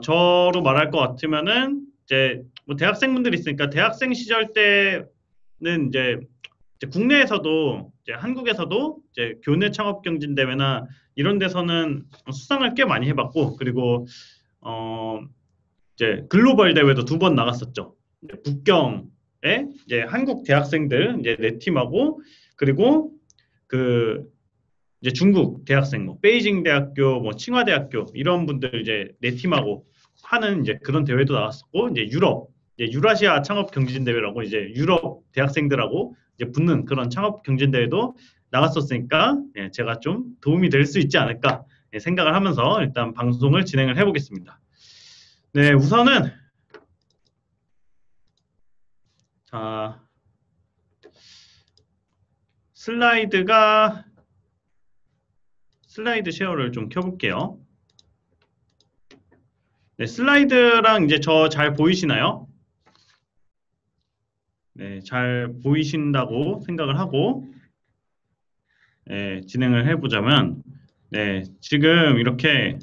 저로 말할 것 같으면은 이제 뭐 대학생분들이 있으니까 대학생 시절 때는 이제 국내에서도 이제 한국에서도 이제 교내 창업 경진 대회나 이런 데서는 수상을 꽤 많이 해봤고 그리고 어 이제 글로벌 대회도 2번 나갔었죠. 이제 북경에 이제 한국 대학생들 이제 네 팀하고 그리고 그 이제 중국 대학생 뭐 베이징 대학교 뭐 칭화 대학교 이런 분들 이제 네 팀하고 하는 이제 그런 대회도 나갔었고 이제 유럽 이제 유라시아 창업 경진 대회라고 이제 유럽 대학생들하고 이제 붙는 그런 창업 경진 대회도 나갔었으니까 예, 제가 좀 도움이 될 수 있지 않을까 예, 생각을 하면서 일단 방송을 진행을 해보겠습니다. 네, 우선은 자 슬라이드 쉐어를 좀 켜볼게요. 네, 슬라이드랑 이제 저 잘 보이시나요? 네, 잘 보이신다고 생각을 하고 네, 진행을 해보자면 네, 지금 이렇게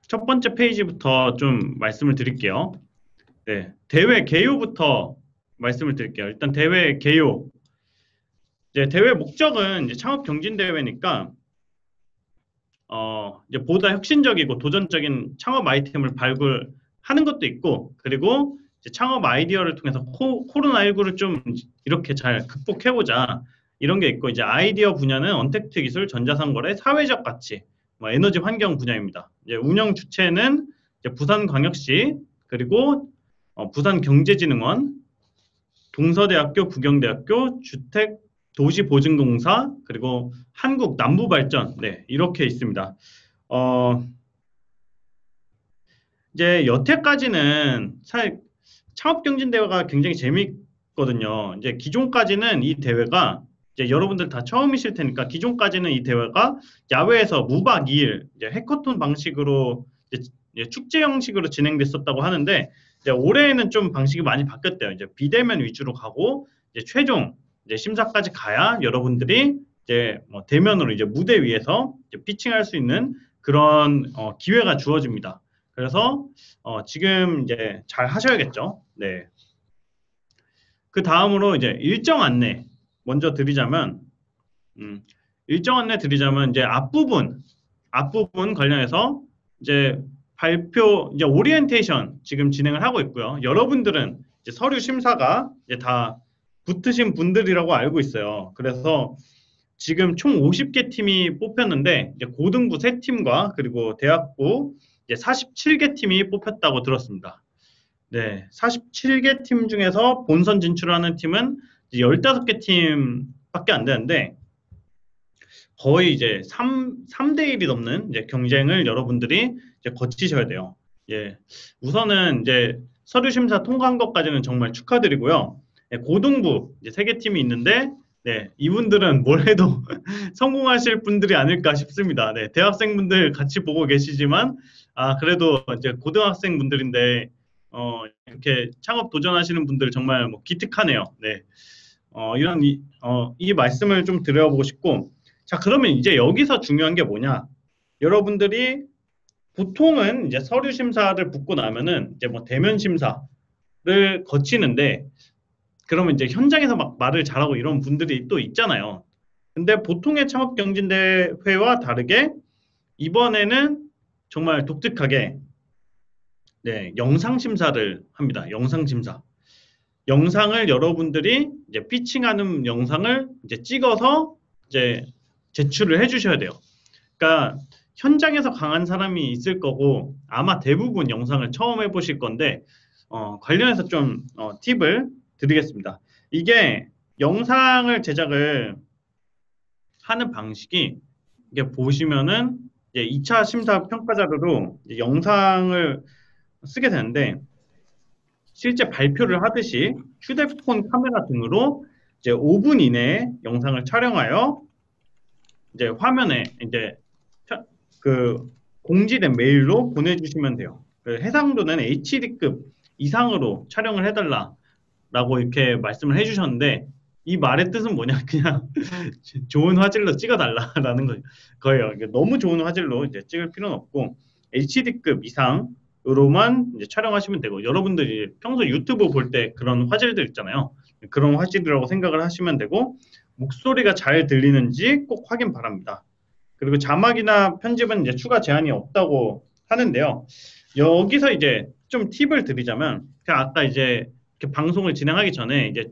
첫 번째 페이지부터 좀 말씀을 드릴게요. 네, 대회 개요부터 말씀을 드릴게요. 일단 대회 개요. 이제 대회 목적은 이제 창업 경진 대회니까 이제 보다 혁신적이고 도전적인 창업 아이템을 발굴하는 것도 있고, 그리고 이제 창업 아이디어를 통해서 코로나19를 좀 이렇게 잘 극복해보자. 이런 게 있고, 이제 아이디어 분야는 언택트 기술, 전자상거래, 사회적 가치, 뭐 에너지 환경 분야입니다. 이제 운영 주체는 이제 부산광역시, 그리고 부산경제진흥원, 동서대학교, 부경대학교, 주택 도시보증공사, 그리고 한국남부발전, 네, 이렇게 있습니다. 이제 여태까지는 창업경진대회가 굉장히 재밌거든요. 이제 기존까지는 이 대회가 이제 여러분들 다 처음이실 테니까 기존까지는 이 대회가 야외에서 무박 2일 이제 해커톤 방식으로 이제 축제 형식으로 진행됐었다고 하는데 이제 올해는 좀 방식이 많이 바뀌었대요. 이제 비대면 위주로 가고 이제 최종 이제 심사까지 가야 여러분들이 이제 뭐 대면으로 이제 무대 위에서 이제 피칭할 수 있는 그런 기회가 주어집니다. 그래서 지금 이제 잘 하셔야겠죠. 네. 그 다음으로 이제 일정 안내 먼저 드리자면 일정 안내 드리자면 이제 앞부분 관련해서 이제 발표 이제 오리엔테이션 지금 진행을 하고 있고요. 여러분들은 이제 서류 심사가 이제 다 붙으신 분들이라고 알고 있어요. 그래서 지금 총 50개 팀이 뽑혔는데 이제 고등부 3팀과 그리고 대학부 이제 47개 팀이 뽑혔다고 들었습니다. 네, 47개 팀 중에서 본선 진출하는 팀은 이제 15개 팀밖에 안 되는데 거의 이제 3대 1이 넘는 이제 경쟁을 여러분들이 이제 거치셔야 돼요. 예. 우선은 이제 서류 심사 통과한 것까지는 정말 축하드리고요. 예, 고등부 이제 3개 팀이 있는데 네, 이분들은 뭘 해도 성공하실 분들이 아닐까 싶습니다. 네, 대학생분들 같이 보고 계시지만 그래도 이제 고등학생 분들인데 이렇게 창업 도전하시는 분들 정말 뭐 기특하네요. 네. 이 말씀을 좀 드려보고 싶고 자, 그러면 이제 여기서 중요한 게 뭐냐? 여러분들이 보통은 이제 서류 심사를 붙고 나면은 이제 뭐 대면 심사를 거치는데 그러면 이제 현장에서 막 말을 잘하고 이런 분들이 또 있잖아요. 근데 보통의 창업 경진대회와 다르게 이번에는 정말 독특하게 네, 영상 심사를 합니다. 영상 심사. 영상을 여러분들이 이제 피칭하는 영상을 이제 찍어서 이제 제출을 해주셔야 돼요. 그러니까 현장에서 강한 사람이 있을 거고 아마 대부분 영상을 처음 해보실 건데 관련해서 좀 팁을 드리겠습니다. 이게 영상을 제작을 하는 방식이 이게 보시면은 이제 2차 심사 평가 자료로 영상을 쓰게 되는데 실제 발표를 하듯이 휴대폰 카메라 등으로 이제 5분 이내에 영상을 촬영하여 이제 화면에 이제 그 공지된 메일로 보내주시면 돼요. 그 해상도는 HD급 이상으로 촬영을 해달라라고 이렇게 말씀을 해주셨는데 이 말의 뜻은 뭐냐? 그냥 좋은 화질로 찍어달라라는 거예요. 그러니까 너무 좋은 화질로 이제 찍을 필요는 없고 HD급 이상으로만 이제 촬영하시면 되고 여러분들이 평소 유튜브 볼 때 그런 화질들 있잖아요. 그런 화질이라고 생각을 하시면 되고 목소리가 잘 들리는지 꼭 확인 바랍니다. 그리고 자막이나 편집은 이제 추가 제한이 없다고 하는데요. 여기서 이제 좀 팁을 드리자면, 제가 아까 이제 이렇게 방송을 진행하기 전에 이제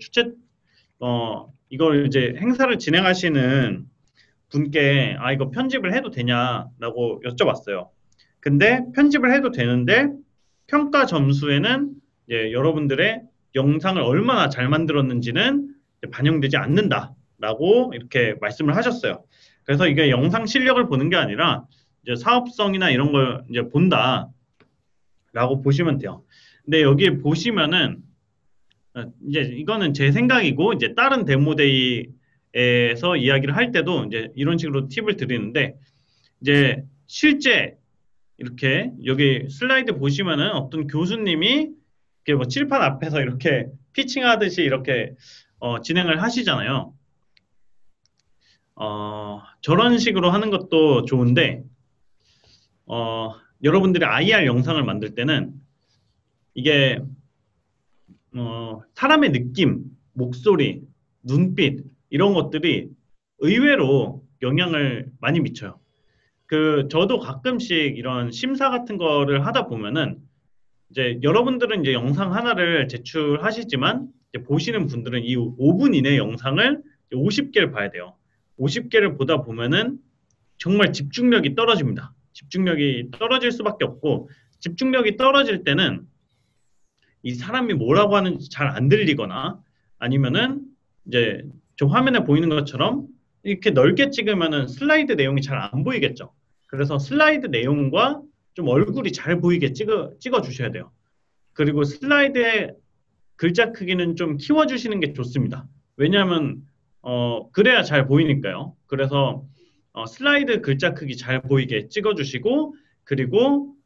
이걸 이제 행사를 진행하시는 분께 이거 편집을 해도 되냐라고 여쭤봤어요. 근데 편집을 해도 되는데 평가 점수에는 이제 여러분들의 영상을 얼마나 잘 만들었는지는 반영되지 않는다라고 이렇게 말씀을 하셨어요. 그래서 이게 영상 실력을 보는 게 아니라 이제 사업성이나 이런 걸 이제 본다라고 보시면 돼요. 근데 여기 보시면은 이제 이거는 제 생각이고 이제 다른 데모데이에서 이야기를 할 때도 이제 이런 식으로 팁을 드리는데 이제 실제 이렇게 여기 슬라이드 보시면은 어떤 교수님이 이렇게 뭐 칠판 앞에서 이렇게 피칭하듯이 이렇게 진행을 하시잖아요. 저런 식으로 하는 것도 좋은데 여러분들이 IR 영상을 만들 때는 이게 사람의 느낌, 목소리, 눈빛 이런 것들이 의외로 영향을 많이 미쳐요. 저도 가끔씩 이런 심사 같은 거를 하다 보면은 이제 여러분들은 이제 영상 하나를 제출하시지만 이제 보시는 분들은 이 5분 이내 영상을 50개를 봐야 돼요. 50개를 보다 보면은 정말 집중력이 떨어집니다. 집중력이 떨어질 수밖에 없고 집중력이 떨어질 때는 이 사람이 뭐라고 하는지 잘 안 들리거나 아니면은 이제 저 화면에 보이는 것처럼 이렇게 넓게 찍으면은 슬라이드 내용이 잘 안 보이겠죠. 그래서 슬라이드 내용과 좀 얼굴이 잘 보이게 찍어 주셔야 돼요. 그리고 슬라이드의 글자 크기는 좀 키워주시는 게 좋습니다. 왜냐하면 그래야 잘 보이니까요. 그래서 슬라이드 글자 크기 잘 보이게 찍어주시고 그리고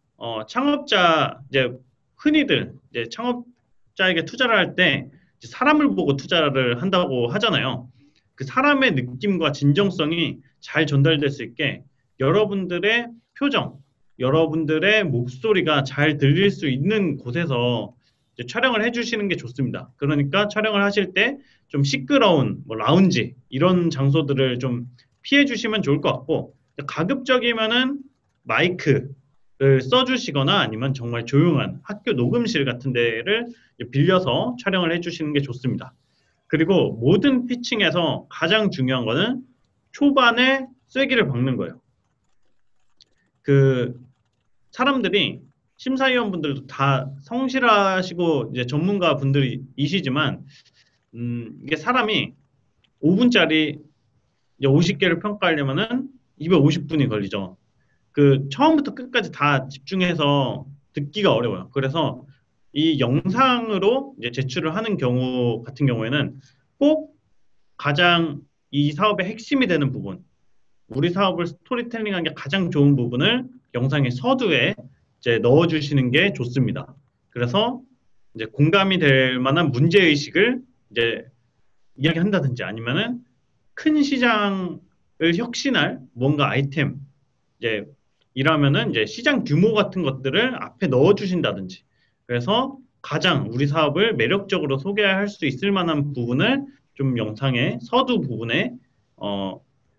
창업자 이제 흔히들 이제 창업자에게 투자를 할 때 사람을 보고 투자를 한다고 하잖아요. 그 사람의 느낌과 진정성이 잘 전달될 수 있게 여러분들의 표정, 여러분들의 목소리가 잘 들릴 수 있는 곳에서 이제 촬영을 해주시는 게 좋습니다. 그러니까 촬영을 하실 때 좀 시끄러운 뭐 라운지 이런 장소들을 좀 피해 주시면 좋을 것 같고 가급적이면은 마이크를 써주시거나 아니면 정말 조용한 학교 녹음실 같은 데를 빌려서 촬영을 해주시는 게 좋습니다. 그리고 모든 피칭에서 가장 중요한 거는 초반에 쐐기를 박는 거예요. 사람들이 심사위원분들도 다 성실하시고 이제 전문가 분들이시지만 이게 사람이 5분짜리 50개를 평가하려면은 250분이 걸리죠. 처음부터 끝까지 다 집중해서 듣기가 어려워요. 그래서 이 영상으로 이제 제출을 하는 경우 같은 경우에는 꼭 가장 이 사업의 핵심이 되는 부분, 우리 사업을 스토리텔링한 게 가장 좋은 부분을 영상의 서두에 이제 넣어주시는 게 좋습니다. 그래서 이제 공감이 될 만한 문제의식을 이제 이야기한다든지 아니면은 큰 시장을 혁신할 뭔가 아이템, 이제 이라면은 이제 시장 규모 같은 것들을 앞에 넣어주신다든지 그래서 가장 우리 사업을 매력적으로 소개할 수 있을 만한 부분을 좀 영상의 서두 부분에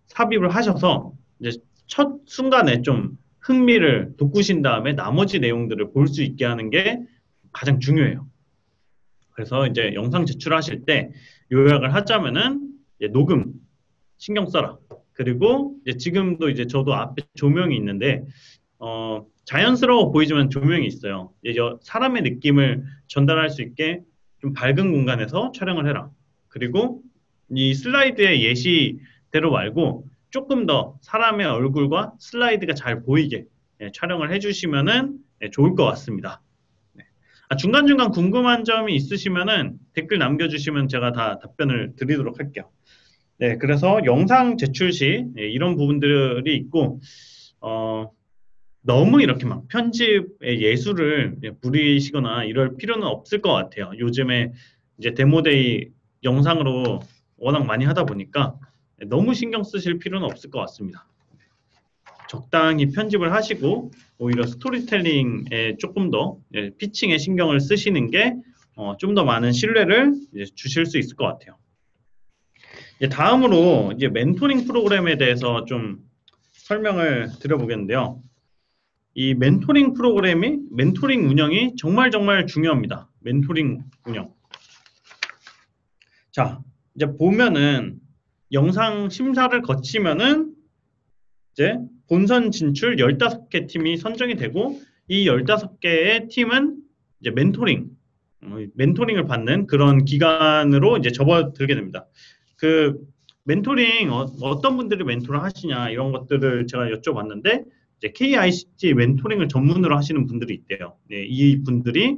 삽입을 하셔서 이제 첫 순간에 좀 흥미를 돋구신 다음에 나머지 내용들을 볼 수 있게 하는 게 가장 중요해요. 그래서 이제 영상 제출하실 때 요약을 하자면은 녹음 신경 써라. 그리고 이제 지금도 이제 저도 앞에 조명이 있는데 자연스러워 보이지만 조명이 있어요. 사람의 느낌을 전달할 수 있게 좀 밝은 공간에서 촬영을 해라. 그리고 이 슬라이드의 예시대로 말고 조금 더 사람의 얼굴과 슬라이드가 잘 보이게 촬영을 해주시면은 좋을 것 같습니다. 네. 중간중간 궁금한 점이 있으시면은 댓글 남겨주시면 제가 다 답변을 드리도록 할게요. 네, 그래서 영상 제출 시 이런 부분들이 있고 너무 이렇게 막 편집의 예술을 부리시거나 이럴 필요는 없을 것 같아요. 요즘에 이제 데모데이 영상으로 워낙 많이 하다 보니까 너무 신경 쓰실 필요는 없을 것 같습니다. 적당히 편집을 하시고 오히려 스토리텔링에 조금 더 피칭에 신경을 쓰시는 게 좀 더 많은 신뢰를 주실 수 있을 것 같아요. 다음으로 이제 멘토링 프로그램에 대해서 좀 설명을 드려보겠는데요. 이 멘토링 프로그램이 멘토링 운영이 정말 중요합니다. 멘토링 운영. 자, 이제 보면은 영상 심사를 거치면은 이제 본선 진출 15개 팀이 선정이 되고 이 15개의 팀은 이제 멘토링을 받는 그런 기간으로 이제 접어들게 됩니다. 그 멘토링 어떤 분들이 멘토를 하시냐 이런 것들을 제가 여쭤봤는데 이제 KICT 멘토링을 전문으로 하시는 분들이 있대요. 네, 이 분들이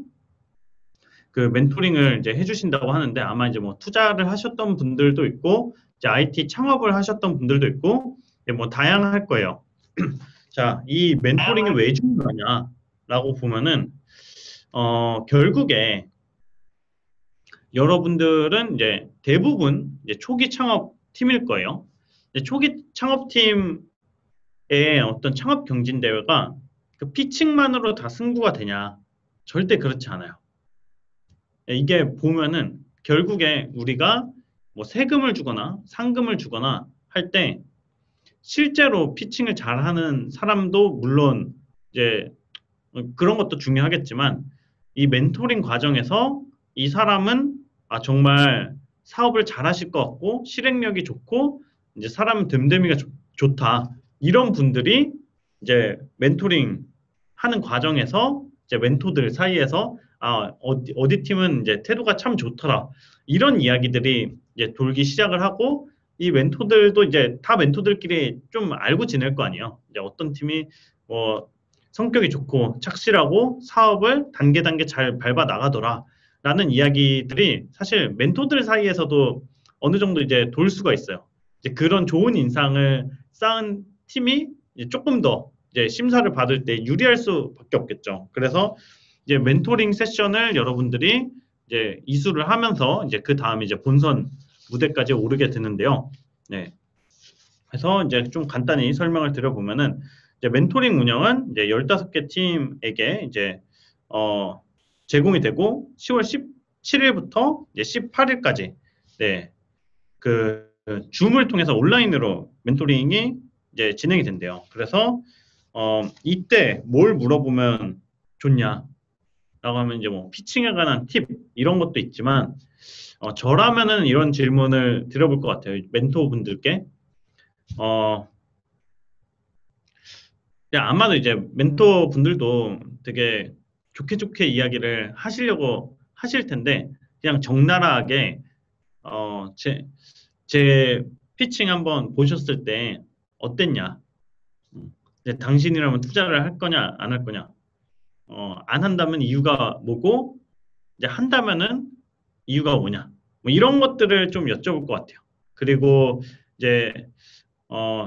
그 멘토링을 이제 해주신다고 하는데 아마 이제 뭐 투자를 하셨던 분들도 있고 이제 IT 창업을 하셨던 분들도 있고 뭐 다양할 거예요. 자, 이 멘토링이 왜 중요하냐라고 보면은 결국에 여러분들은 이제 대부분 이제 초기 창업 팀일 거예요. 초기 창업 팀의 어떤 창업 경진 대회가 그 피칭만으로 다 승부가 되냐? 절대 그렇지 않아요. 이게 보면은 결국에 우리가 뭐 세금을 주거나 상금을 주거나 할 때 실제로 피칭을 잘하는 사람도 물론 이제 그런 것도 중요하겠지만 이 멘토링 과정에서 이 사람은 정말 사업을 잘하실 것 같고 실행력이 좋고 이제 사람 됨됨이가 좋다 이런 분들이 이제 멘토링 하는 과정에서 이제 멘토들 사이에서 어디 팀은 이제 태도가 참 좋더라 이런 이야기들이 이제 돌기 시작을 하고 이 멘토들도 이제 다 멘토들끼리 좀 알고 지낼 거 아니에요. 이제 어떤 팀이 뭐 성격이 좋고 착실하고 사업을 단계 잘 밟아 나가더라 라는 이야기들이 사실 멘토들 사이에서도 어느 정도 이제 돌 수가 있어요. 이제 그런 좋은 인상을 쌓은 팀이 이제 조금 더 이제 심사를 받을 때 유리할 수밖에 없겠죠. 그래서 이제 멘토링 세션을 여러분들이 이제 이수를 하면서 이제 그 다음에 이제 본선 무대까지 오르게 되는데요. 네. 그래서 이제 좀 간단히 설명을 드려보면은 이제 멘토링 운영은 이제 15개 팀에게 이제 제공이 되고 10월 17일부터 이제 18일까지 네. 그 줌을 통해서 온라인으로 멘토링이 이제 진행이 된대요. 그래서 이때 뭘 물어보면 좋냐? 라고 하면 이제 뭐 피칭에 관한 팁 이런 것도 있지만 저라면은 이런 질문을 드려볼 것 같아요. 멘토분들께 아마도 이제 멘토분들도 되게 좋게 이야기를 하시려고 하실 텐데 그냥 적나라하게 제 피칭 한번 보셨을 때 어땠냐? 당신이라면 투자를 할 거냐 안 할 거냐? 안 한다면 이유가 뭐고 이제 한다면은 이유가 뭐냐? 뭐 이런 것들을 좀 여쭤볼 것 같아요. 그리고 이제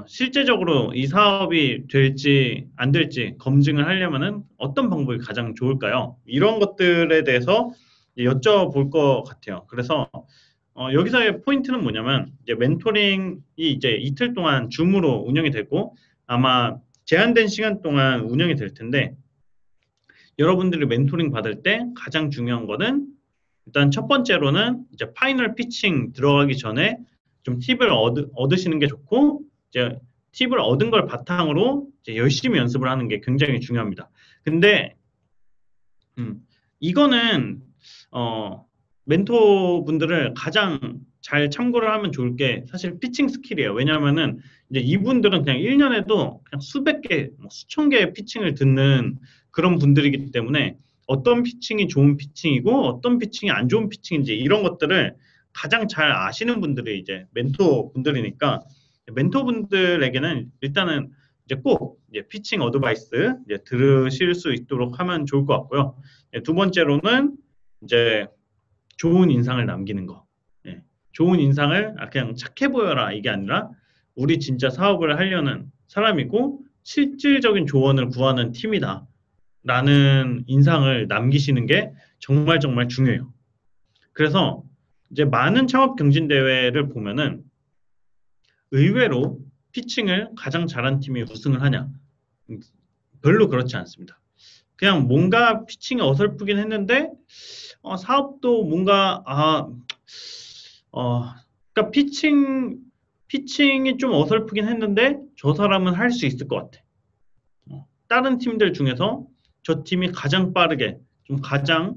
실제적으로 이 사업이 될지 안 될지 검증을 하려면은 어떤 방법이 가장 좋을까요? 이런 것들에 대해서 여쭤볼 것 같아요. 그래서 여기서의 포인트는 뭐냐면 이제 멘토링이 이제 이틀 동안 줌으로 운영이 되고 아마 제한된 시간 동안 운영이 될 텐데 여러분들이 멘토링 받을 때 가장 중요한 거는 일단 첫 번째로는 이제 파이널 피칭 들어가기 전에 좀 팁을 얻으시는 게 좋고 이제 팁을 얻은 걸 바탕으로 이제 열심히 연습을 하는 게 굉장히 중요합니다. 근데 이거는 멘토분들을 가장 잘 참고를 하면 좋을 게 사실 피칭 스킬이에요. 왜냐하면은 이제 이분들은 그냥 1년에도 그냥 수백 개, 뭐 수천 개의 피칭을 듣는 그런 분들이기 때문에 어떤 피칭이 좋은 피칭이고 어떤 피칭이 안 좋은 피칭인지 이런 것들을 가장 잘 아시는 분들이 이제 멘토분들이니까 멘토분들에게는 일단은 이제 꼭 이제 피칭 어드바이스 이제 들으실 수 있도록 하면 좋을 것 같고요. 두 번째로는 이제 좋은 인상을 남기는 거. 좋은 인상을 그냥 착해 보여라 이게 아니라 우리 진짜 사업을 하려는 사람이고 실질적인 조언을 구하는 팀이다. 라는 인상을 남기시는 게 정말 중요해요. 그래서 이제 많은 창업 경진 대회를 보면은 의외로 피칭을 가장 잘한 팀이 우승을 하냐? 음, 별로 그렇지 않습니다. 그냥 뭔가 피칭이 어설프긴 했는데 사업도 뭔가 어, 그러니까 피칭이 좀 어설프긴 했는데 저 사람은 할 수 있을 것 같아. 다른 팀들 중에서 저 팀이 가장 빠르게 좀 가장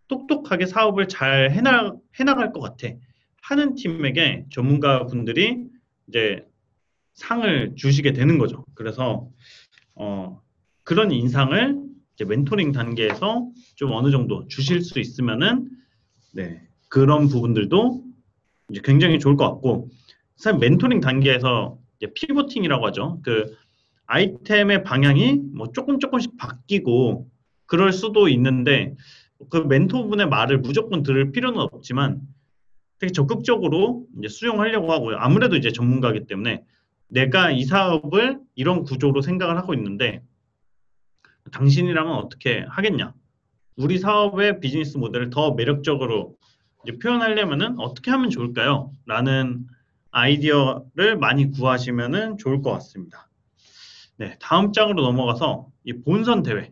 똑똑하게 사업을 잘 해나갈 것 같아. 하는 팀에게 전문가 분들이 이제 상을 주시게 되는 거죠. 그래서 어, 그런 인상을 이제 멘토링 단계에서 좀 어느 정도 주실 수 있으면은 네, 그런 부분들도 이제 굉장히 좋을 것 같고 사실 멘토링 단계에서 이제 피보팅이라고 하죠. 그 아이템의 방향이 뭐 조금씩 바뀌고 그럴 수도 있는데 그 멘토분의 말을 무조건 들을 필요는 없지만 되게 적극적으로 이제 수용하려고 하고요. 아무래도 이제 전문가이기 때문에 내가 이 사업을 이런 구조로 생각을 하고 있는데 당신이랑은 어떻게 하겠냐? 우리 사업의 비즈니스 모델을 더 매력적으로 이제 표현하려면은 어떻게 하면 좋을까요? 라는 아이디어를 많이 구하시면은 좋을 것 같습니다. 네, 다음 장으로 넘어가서 이 본선 대회.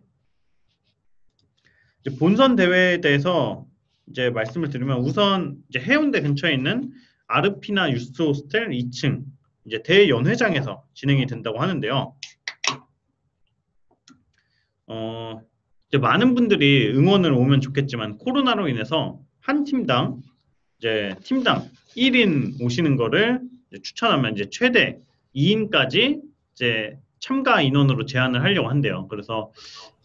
이제 본선 대회에 대해서 이제 말씀을 드리면 우선 이제 해운대 근처에 있는 아르피나 유스 호스텔 2층 이제 대연회장에서 진행이 된다고 하는데요. 어, 이제 많은 분들이 응원을 오면 좋겠지만 코로나로 인해서 한 팀당 이제 팀당 1인 오시는 거를 이제 추천하면 이제 최대 2인까지 이제 참가 인원으로 제한을 하려고 한대요. 그래서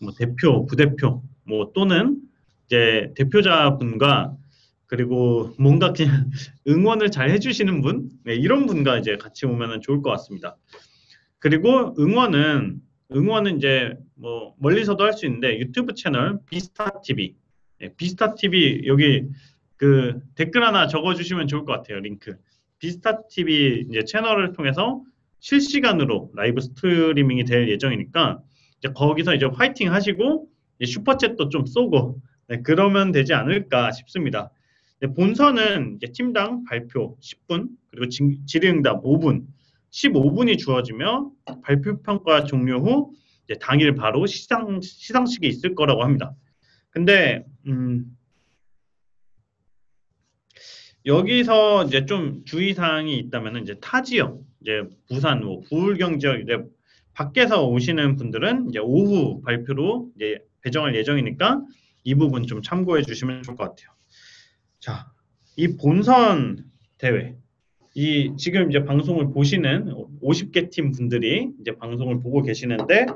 뭐 대표, 부대표, 뭐 또는 이제 대표자분과 그리고 뭔가 그냥 응원을 잘 해주시는 분, 네, 이런 분과 이제 같이 오면은 좋을 것 같습니다. 그리고 응원은 이제 뭐 멀리서도 할 수 있는데 유튜브 채널 비스타 TV, 비스타 TV 여기 그 댓글 하나 적어주시면 좋을 것 같아요. 링크. 비스타 TV 이제 채널을 통해서 실시간으로 라이브 스트리밍이 될 예정이니까 이제 거기서 이제 화이팅 하시고 이제 슈퍼챗도 좀 쏘고 네, 그러면 되지 않을까 싶습니다. 네, 본선은 이제 팀당 발표 10분 그리고 질의응답 5분 15분이 주어지며 발표 평가 종료 후 이제 당일 바로 시상식이 있을 거라고 합니다. 근데 여기서 이제 좀 주의사항이 있다면 이제 타 지역, 이제 부산, 뭐 부울경 지역 이제 밖에서 오시는 분들은 이제 오후 발표로 이제 배정할 예정이니까 이 부분 좀 참고해 주시면 좋을 것 같아요. 자, 이 본선 대회, 이 지금 이제 방송을 보시는 50개 팀 분들이 이제 방송을 보고 계시는데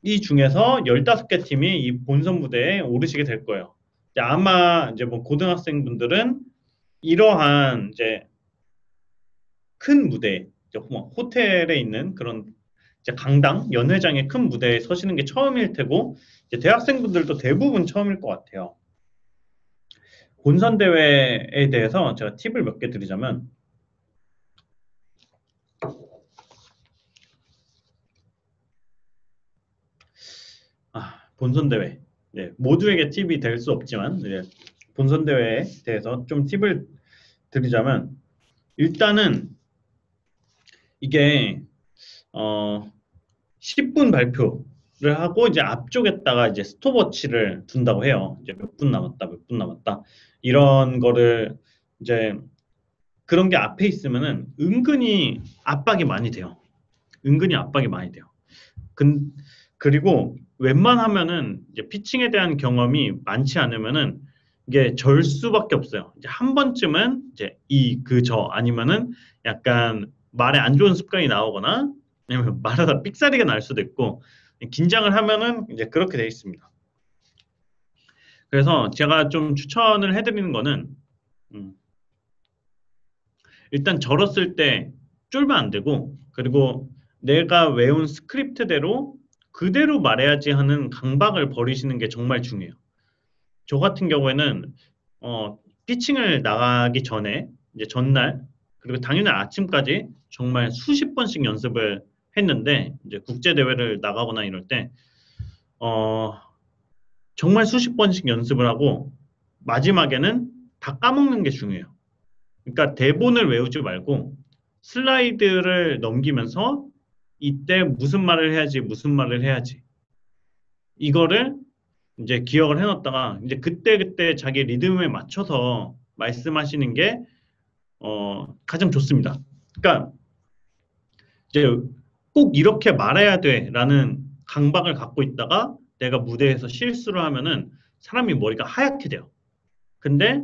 이 중에서 15개 팀이 이 본선 무대에 오르시게 될 거예요. 이제 아마 이제 뭐 고등학생 분들은 이러한 이제 큰 무대, 이제 호텔에 있는 그런 이제 강당, 연회장의 큰 무대에 서시는 게 처음일 테고 이제 대학생분들도 대부분 처음일 것 같아요. 본선 대회에 대해서 제가 팁을 몇 개 드리자면 본선 대회. 네, 모두에게 팁이 될 수 없지만 본선 대회에 대해서 좀 팁을 드리자면 일단은 이게 10분 발표를 하고 이제 앞쪽에다가 이제 스톱워치를 둔다고 해요. 이제 몇 분 남았다, 몇 분 남았다. 이런 거를 이제 그런 게 앞에 있으면은 은근히 압박이 많이 돼요. 은근히 압박이 많이 돼요. 그리고 웬만하면은 이제 피칭에 대한 경험이 많지 않으면은 이게 절 수밖에 없어요. 이제 한 번쯤은 이제 저 아니면은 약간 말에 안 좋은 습관이 나오거나 아니면 말하다 삑사리가 날 수도 있고 긴장을 하면은 이제 그렇게 돼 있습니다. 그래서 제가 좀 추천을 해드리는 거는 일단 절었을 때 쫄면 안 되고 그리고 내가 외운 스크립트대로 그대로 말해야지 하는 강박을 버리시는 게 정말 중요해요. 저 같은 경우에는 피칭을 나가기 전에 이제 전날 그리고 당일날 아침까지 정말 수십 번씩 연습을 했는데 이제 국제 대회를 나가거나 이럴 때 어, 정말 수십 번씩 연습을 하고 마지막에는 다 까먹는 게 중요해요. 그러니까 대본을 외우지 말고 슬라이드를 넘기면서 이때 무슨 말을 해야지, 무슨 말을 해야지. 이거를 이제 기억을 해놨다가 이제 그때그때 자기 리듬에 맞춰서 말씀하시는 게 가장 좋습니다. 그러니까 이제 꼭 이렇게 말해야 돼라는 강박을 갖고 있다가 내가 무대에서 실수를 하면은 사람이 머리가 하얗게 돼요. 근데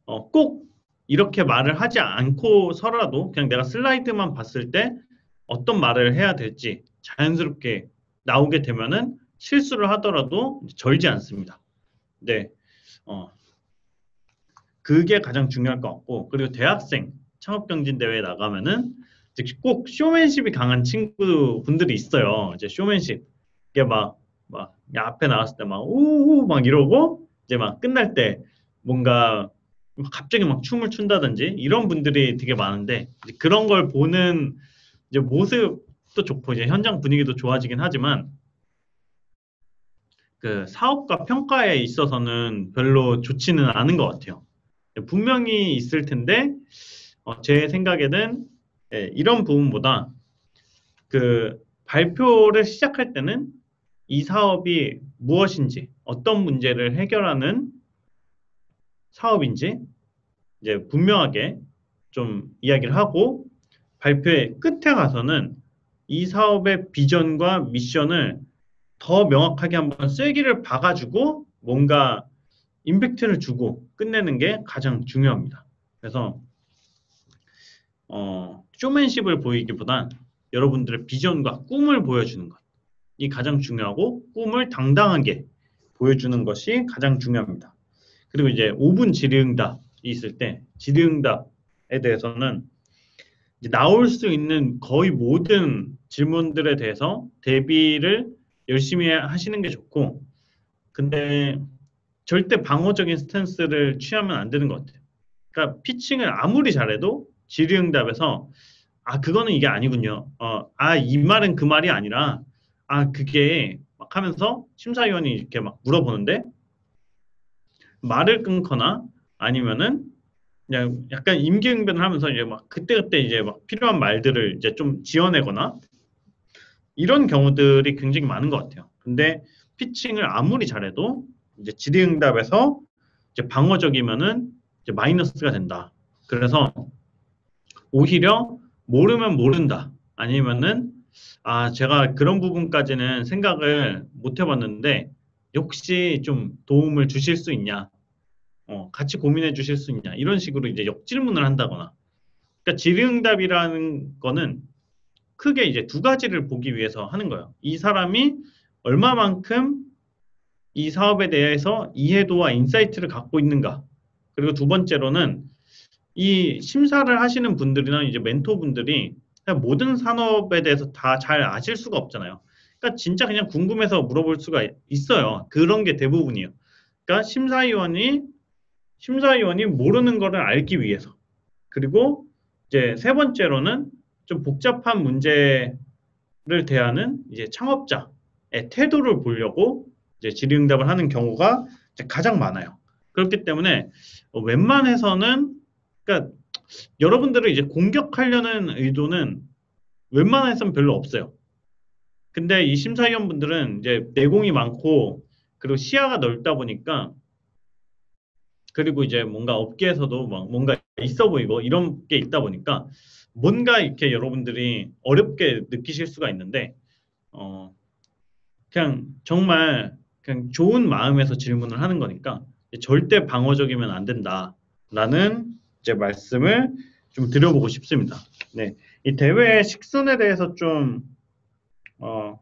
꼭 이렇게 말을 하지 않고서라도 그냥 내가 슬라이드만 봤을 때 어떤 말을 해야 될지 자연스럽게 나오게 되면은 실수를 하더라도 절지 않습니다. 네, 어, 그게 가장 중요할 것 같고 그리고 대학생 창업경진대회에 나가면은 이제 꼭 쇼맨십이 강한 친구분들이 있어요. 이제 쇼맨십 이게 막 앞에 나왔을 때 막 우우 막 이러고 이제 막 끝날 때 뭔가 갑자기 막 춤을 춘다든지 이런 분들이 되게 많은데 이제 그런 걸 보는 이제 모습도 좋고 이제 현장 분위기도 좋아지긴 하지만 그 사업과 평가에 있어서는 별로 좋지는 않은 것 같아요. 분명히 있을 텐데 제 생각에는 이런 부분보다 그 발표를 시작할 때는 이 사업이 무엇인지 어떤 문제를 해결하는 사업인지 이제 분명하게 좀 이야기를 하고 발표의 끝에 가서는 이 사업의 비전과 미션을 더 명확하게 한번 쐐기를 박아주고 뭔가 임팩트를 주고 끝내는 게 가장 중요합니다. 그래서 쇼맨십을 보이기보단 여러분들의 비전과 꿈을 보여주는 것이 가장 중요하고 꿈을 당당하게 보여주는 것이 가장 중요합니다. 그리고 이제 5분 질의응답이 있을 때 질의응답에 대해서는 이제 나올 수 있는 거의 모든 질문들에 대해서 대비를 열심히 하시는 게 좋고 근데 절대 방어적인 스탠스를 취하면 안 되는 것 같아요. 그러니까 피칭을 아무리 잘해도 질의응답에서 그거는 이게 아니군요. 이 말은 그 말이 아니라 그게 막 하면서 심사위원이 이렇게 막 물어보는데 말을 끊거나 아니면은 그냥 약간 임기응변을 하면서 이제 막 그때그때 이제 막 필요한 말들을 이제 좀 지어내거나 이런 경우들이 굉장히 많은 것 같아요. 근데 피칭을 아무리 잘해도 이제 질의응답에서 이제 방어적이면은 이제 마이너스가 된다. 그래서 오히려 모르면 모른다. 아니면은 제가 그런 부분까지는 생각을 못 해봤는데 혹시 좀 도움을 주실 수 있냐? 같이 고민해 주실 수 있냐? 이런 식으로 이제 역질문을 한다거나. 그러니까 질의응답이라는 거는 크게 이제 두 가지를 보기 위해서 하는 거예요. 이 사람이 얼마만큼 이 사업에 대해서 이해도와 인사이트를 갖고 있는가. 그리고 두 번째로는 이 심사를 하시는 분들이나 이제 멘토분들이 그냥 모든 산업에 대해서 다 잘 아실 수가 없잖아요. 그러니까 진짜 그냥 궁금해서 물어볼 수가 있어요. 그런 게 대부분이에요. 그러니까 심사위원이 모르는 거를 알기 위해서. 그리고 이제 세 번째로는 좀 복잡한 문제를 대하는 이제 창업자의 태도를 보려고 이제 질의응답을 하는 경우가 이제 가장 많아요. 그렇기 때문에 웬만해서는 그러니까 여러분들을 이제 공격하려는 의도는 웬만해서는 별로 없어요. 근데 이 심사위원분들은 이제 내공이 많고 그리고 시야가 넓다 보니까 그리고 이제 뭔가 업계에서도 막 뭔가 있어 보이고 이런 게 있다 보니까 뭔가 이렇게 여러분들이 어렵게 느끼실 수가 있는데 어 그냥 정말 그냥 좋은 마음에서 질문을 하는 거니까 절대 방어적이면 안 된다라는 이제 말씀을 좀 드려보고 싶습니다. 네, 이 대회 식순에 대해서 좀 어,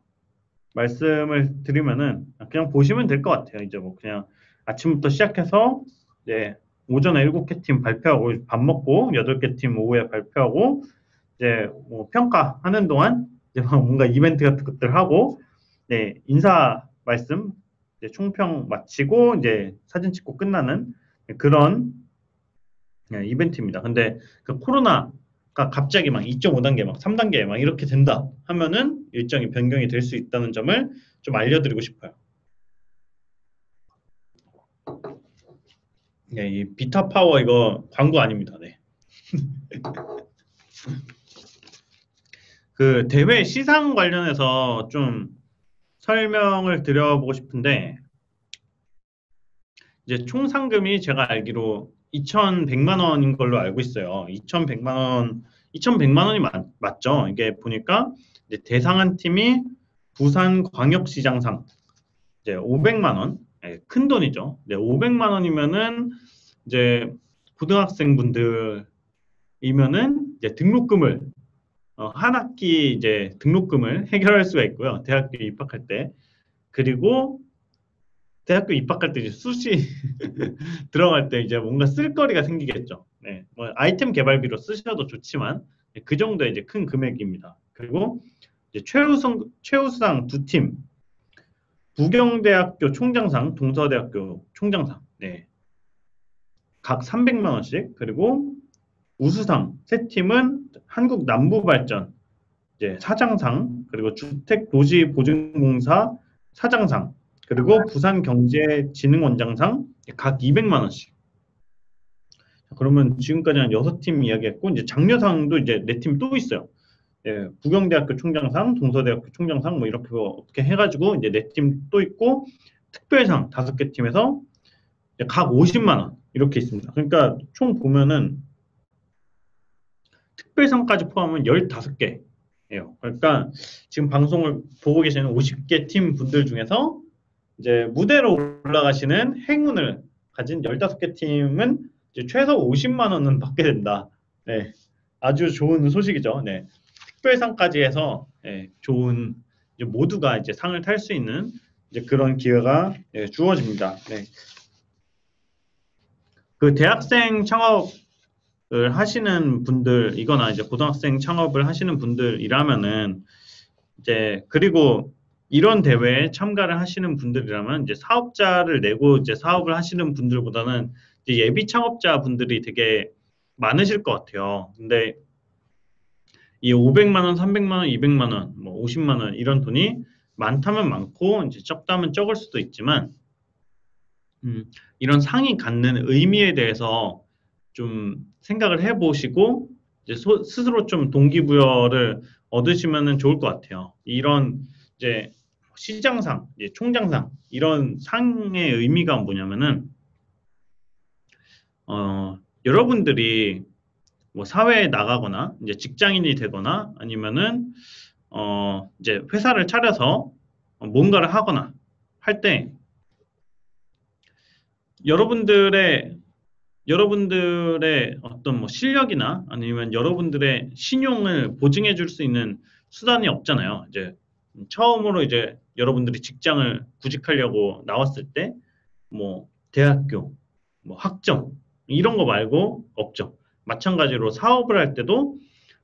말씀을 드리면은 그냥 보시면 될 것 같아요. 이제 뭐 그냥 아침부터 시작해서 이제 오전에 7개 팀 발표하고 밥 먹고 8개 팀 오후에 발표하고 이제 뭐 평가하는 동안 이제 뭔가 이벤트 같은 것들 하고 네, 인사 말씀 이제 총평 마치고 이제 사진 찍고 끝나는 그런 이벤트입니다. 근데 그 코로나가 갑자기 막 2.5단계 막 3단계 막 이렇게 된다 하면은 일정이 변경이 될 수 있다는 점을 좀 알려드리고 싶어요. 네, 이 비타 파워 이거 광고 아닙니다. 네. 그 대회 시상 관련해서 좀 설명을 드려보고 싶은데 이제 총 상금이 제가 알기로 2,100만 원인 걸로 알고 있어요. 2,100만 원, 2,100만 원이 맞죠? 이게 보니까 이제 대상한 팀이 부산광역시장상 이제 500만 원, 예, 큰 돈이죠. 네, 500만 원이면은 이제 고등학생분들이면은 이제 등록금을 한 학기 이제 등록금을 해결할 수가 있고요. 대학교 입학할 때. 그리고 대학교 입학할 때 이제 수시 들어갈 때 이제 뭔가 쓸거리가 생기겠죠. 네, 뭐 아이템 개발비로 쓰셔도 좋지만 그 정도 이제 큰 금액입니다. 그리고 이제 최우수상 두 팀, 부경대학교 총장상, 동서대학교 총장상, 네, 각 300만 원씩. 그리고 우수상 세 팀은 한국남부발전 이제 사장상, 그리고 주택도시보증공사 사장상, 그리고 부산경제진흥원장상 각 200만 원씩. 그러면 지금까지 한 6팀 이야기했고 이제 장려상도 이제 4팀 또 있어요. 예, 부경대학교 총장상, 동서대학교 총장상 뭐 이렇게 어떻게 해가지고 이제 4팀 또 있고 특별상 5개 팀에서 각 50만 원 이렇게 있습니다. 그러니까 총 보면은 특별상까지 포함하면 15개예요. 그러니까 지금 방송을 보고 계시는 50개 팀 분들 중에서 이제 무대로 올라가시는 행운을 가진 15개 팀은 이제 최소 50만 원은 받게 된다. 네. 아주 좋은 소식이죠. 네. 특별상까지 해서 예, 좋은 이제 모두가 이제 상을 탈 수 있는 이제 그런 기회가 예, 주어집니다. 네. 그 대학생 창업을 하시는 분들이거나 이제 고등학생 창업을 하시는 분들이라면은 이제 그리고 이런 대회에 참가를 하시는 분들이라면 이제 사업자를 내고 이제 사업을 하시는 분들보다는 이제 예비 창업자 분들이 되게 많으실 것 같아요. 근데 이 500만 원, 300만 원, 200만 원, 뭐 50만 원 이런 돈이 많다면 많고 이제 적다면 적을 수도 있지만 이런 상이 갖는 의미에 대해서 좀 생각을 해보시고 이제 스스로 좀 동기부여를 얻으시면 좋을 것 같아요. 이런 이제 시장상, 이제 총장상 이런 상의 의미가 뭐냐면은 여러분들이 뭐 사회에 나가거나 이제 직장인이 되거나 아니면은 이제 회사를 차려서 뭔가를 하거나 할 때 여러분들의 어떤 뭐 실력이나 아니면 여러분들의 신용을 보증해 줄 수 있는 수단이 없잖아요. 이제 처음으로 이제 여러분들이 직장을 구직하려고 나왔을 때 뭐 대학교, 뭐 학점 이런 거 말고 없죠. 마찬가지로 사업을 할 때도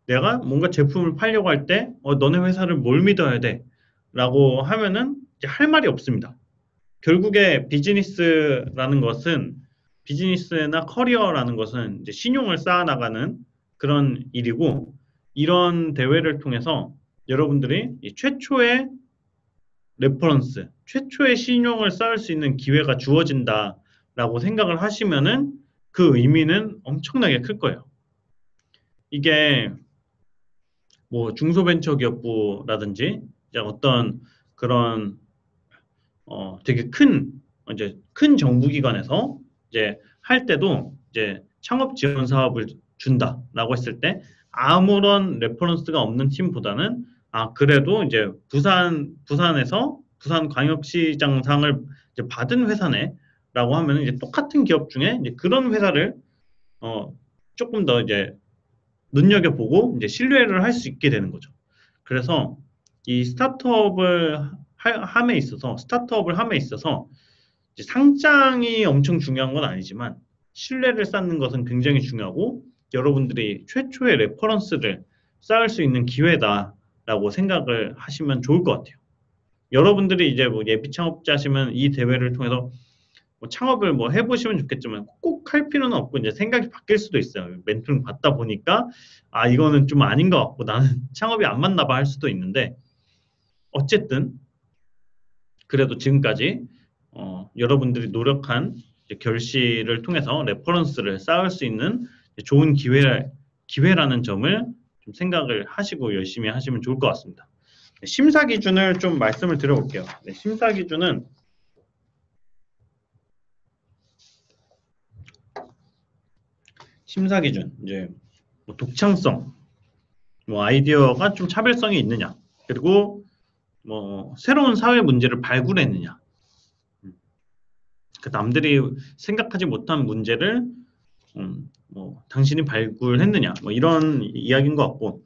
내가 뭔가 제품을 팔려고 할 때 너네 회사를 뭘 믿어야 돼? 라고 하면은 이제 할 말이 없습니다. 결국에 비즈니스나 커리어라는 것은 이제 신용을 쌓아나가는 그런 일이고 이런 대회를 통해서 여러분들이 이 최초의 레퍼런스, 최초의 신용을 쌓을 수 있는 기회가 주어진다라고 생각을 하시면은 그 의미는 엄청나게 클 거예요. 이게 뭐 중소벤처기업부라든지 이제 어떤 그런 되게 이제 큰 정부기관에서 이제 할 때도 이제 창업 지원 사업을 준다라고 했을 때 아무런 레퍼런스가 없는 팀보다는 그래도 이제 부산에서 부산광역시장상을 이제 받은 회사네라고 하면 이제 똑같은 기업 중에 이제 그런 회사를 조금 더 이제 눈여겨보고 이제 신뢰를 할 수 있게 되는 거죠. 그래서 이 스타트업을 함에 있어서 이제 상장이 엄청 중요한 건 아니지만 신뢰를 쌓는 것은 굉장히 중요하고 여러분들이 최초의 레퍼런스를 쌓을 수 있는 기회다라고 생각을 하시면 좋을 것 같아요. 여러분들이 이제 뭐 예비 창업자시면 이 대회를 통해서 뭐 창업을 뭐 해보시면 좋겠지만 꼭 할 필요는 없고 이제 생각이 바뀔 수도 있어요. 멘토링 받다 보니까 이거는 좀 아닌 것 같고 나는 창업이 안 맞나 봐 할 수도 있는데 어쨌든 그래도 지금까지 여러분들이 노력한 결실을 통해서 레퍼런스를 쌓을 수 있는 좋은 기회라는 점을 좀 생각을 하시고 열심히 하시면 좋을 것 같습니다. 심사 기준을 좀 말씀을 드려볼게요. 심사 기준은 이제 뭐 독창성, 뭐 아이디어가 좀 차별성이 있느냐, 그리고 뭐 새로운 사회 문제를 발굴했느냐, 그 남들이 생각하지 못한 문제를 뭐 당신이 발굴했느냐, 뭐 이런 이야기인 것 같고,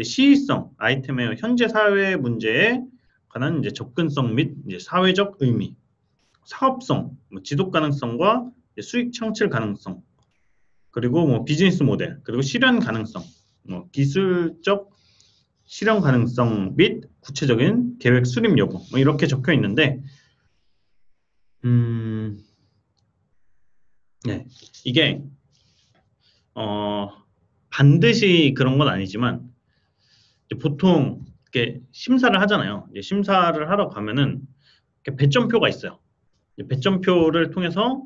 시의성, 아이템의 현재 사회 문제에 관한 이제 접근성 및 이제 사회적 의미, 사업성, 뭐 지속 가능성과 수익 창출 가능성, 그리고 뭐 비즈니스 모델, 그리고 실현 가능성, 뭐 기술적 실현 가능성 및 구체적인 계획 수립 여부, 뭐 이렇게 적혀 있는데, 네, 이게 반드시 그런 건 아니지만 보통 이렇게 심사를 하잖아요. 이제 심사를 하러 가면은 이렇게 배점표가 있어요. 배점표를 통해서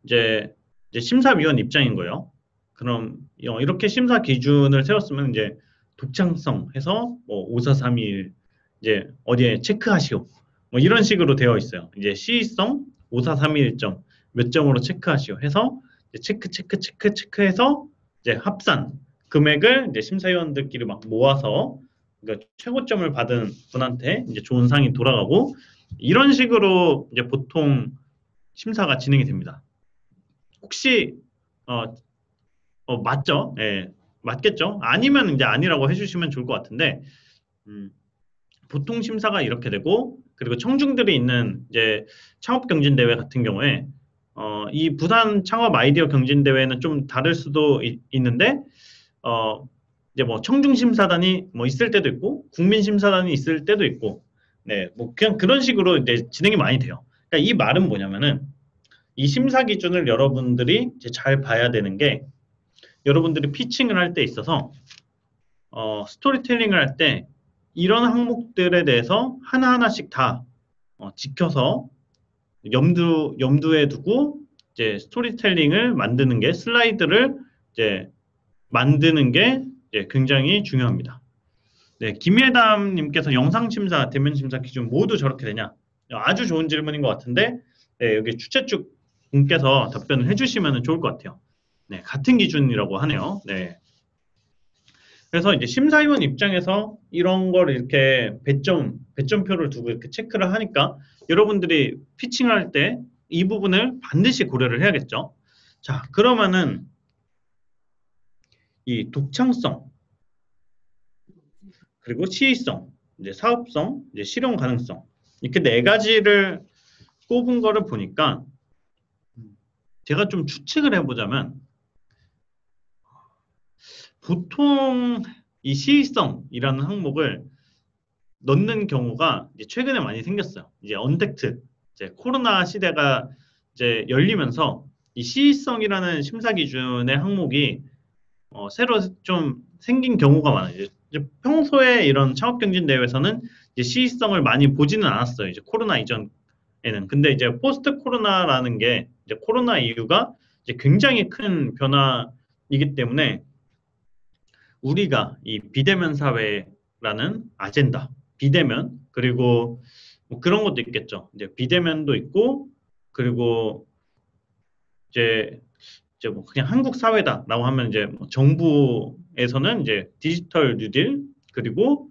이제 심사위원 입장인 거예요. 그럼 이렇게 심사 기준을 세웠으면 이제 독창성 해서 뭐 5431 이제 어디에 체크하시오. 뭐 이런 식으로 되어 있어요. 이제 시의성 5431점 몇 점으로 체크하시오 해서 이제 체크해서 이제 합산 금액을 이제 심사위원들끼리 막 모아서 그러니까 최고점을 받은 분한테 이제 좋은 상이 돌아가고 이런 식으로 이제 보통 심사가 진행이 됩니다. 혹시 맞죠? 예, 맞겠죠? 아니면 이제 아니라고 해주시면 좋을 것 같은데 보통 심사가 이렇게 되고 그리고 청중들이 있는 이제 창업경진대회 같은 경우에 이 부산 창업 아이디어 경진대회는 좀 다를 수도 있는데 이제 뭐 청중심사단이 뭐 있을 때도 있고 국민심사단이 있을 때도 있고 네, 뭐 그냥 그런 식으로 이제 진행이 많이 돼요. 그러니까 이 말은 뭐냐면은 이 심사 기준을 여러분들이 이제 잘 봐야 되는 게 여러분들이 피칭을 할 때 있어서 스토리텔링을 할 때 이런 항목들에 대해서 하나하나씩 다 지켜서 염두에 두고 이제 스토리텔링을 만드는 게 슬라이드를 이제 만드는 게 이제 굉장히 중요합니다. 네, 김예담님께서 영상심사, 대면심사 기준 모두 저렇게 되냐? 아주 좋은 질문인 것 같은데 네, 여기 주최측 분께서 답변을 해주시면 좋을 것 같아요. 네, 같은 기준이라고 하네요. 네. 그래서 이제 심사위원 입장에서 이런 걸 이렇게 배점표를 두고 이렇게 체크를 하니까 여러분들이 피칭을 할 때 이 부분을 반드시 고려를 해야겠죠. 자, 그러면은 이 독창성, 그리고 시의성, 이제 사업성, 이제 실현 가능성 이렇게 네 가지를 꼽은 거를 보니까 제가 좀 추측을 해보자면 보통 이 시의성이라는 항목을 넣는 경우가 이제 최근에 많이 생겼어요. 이제 언택트, 이제 코로나 시대가 이제 열리면서 이 시의성이라는 심사 기준의 항목이 새로 좀 생긴 경우가 많아요. 이제 평소에 이런 창업경진대회에서는 이제 시의성을 많이 보지는 않았어요. 이제 코로나 이전에는. 근데 이제 포스트 코로나라는 게 이제 코로나 이후가 이제 굉장히 큰 변화이기 때문에 우리가 이 비대면 사회라는 아젠다, 비대면 그리고 뭐 그런 것도 있겠죠. 이제 비대면도 있고 그리고 이제 뭐 그냥 한국 사회다라고 하면 이제 뭐 정부에서는 이제 디지털 뉴딜 그리고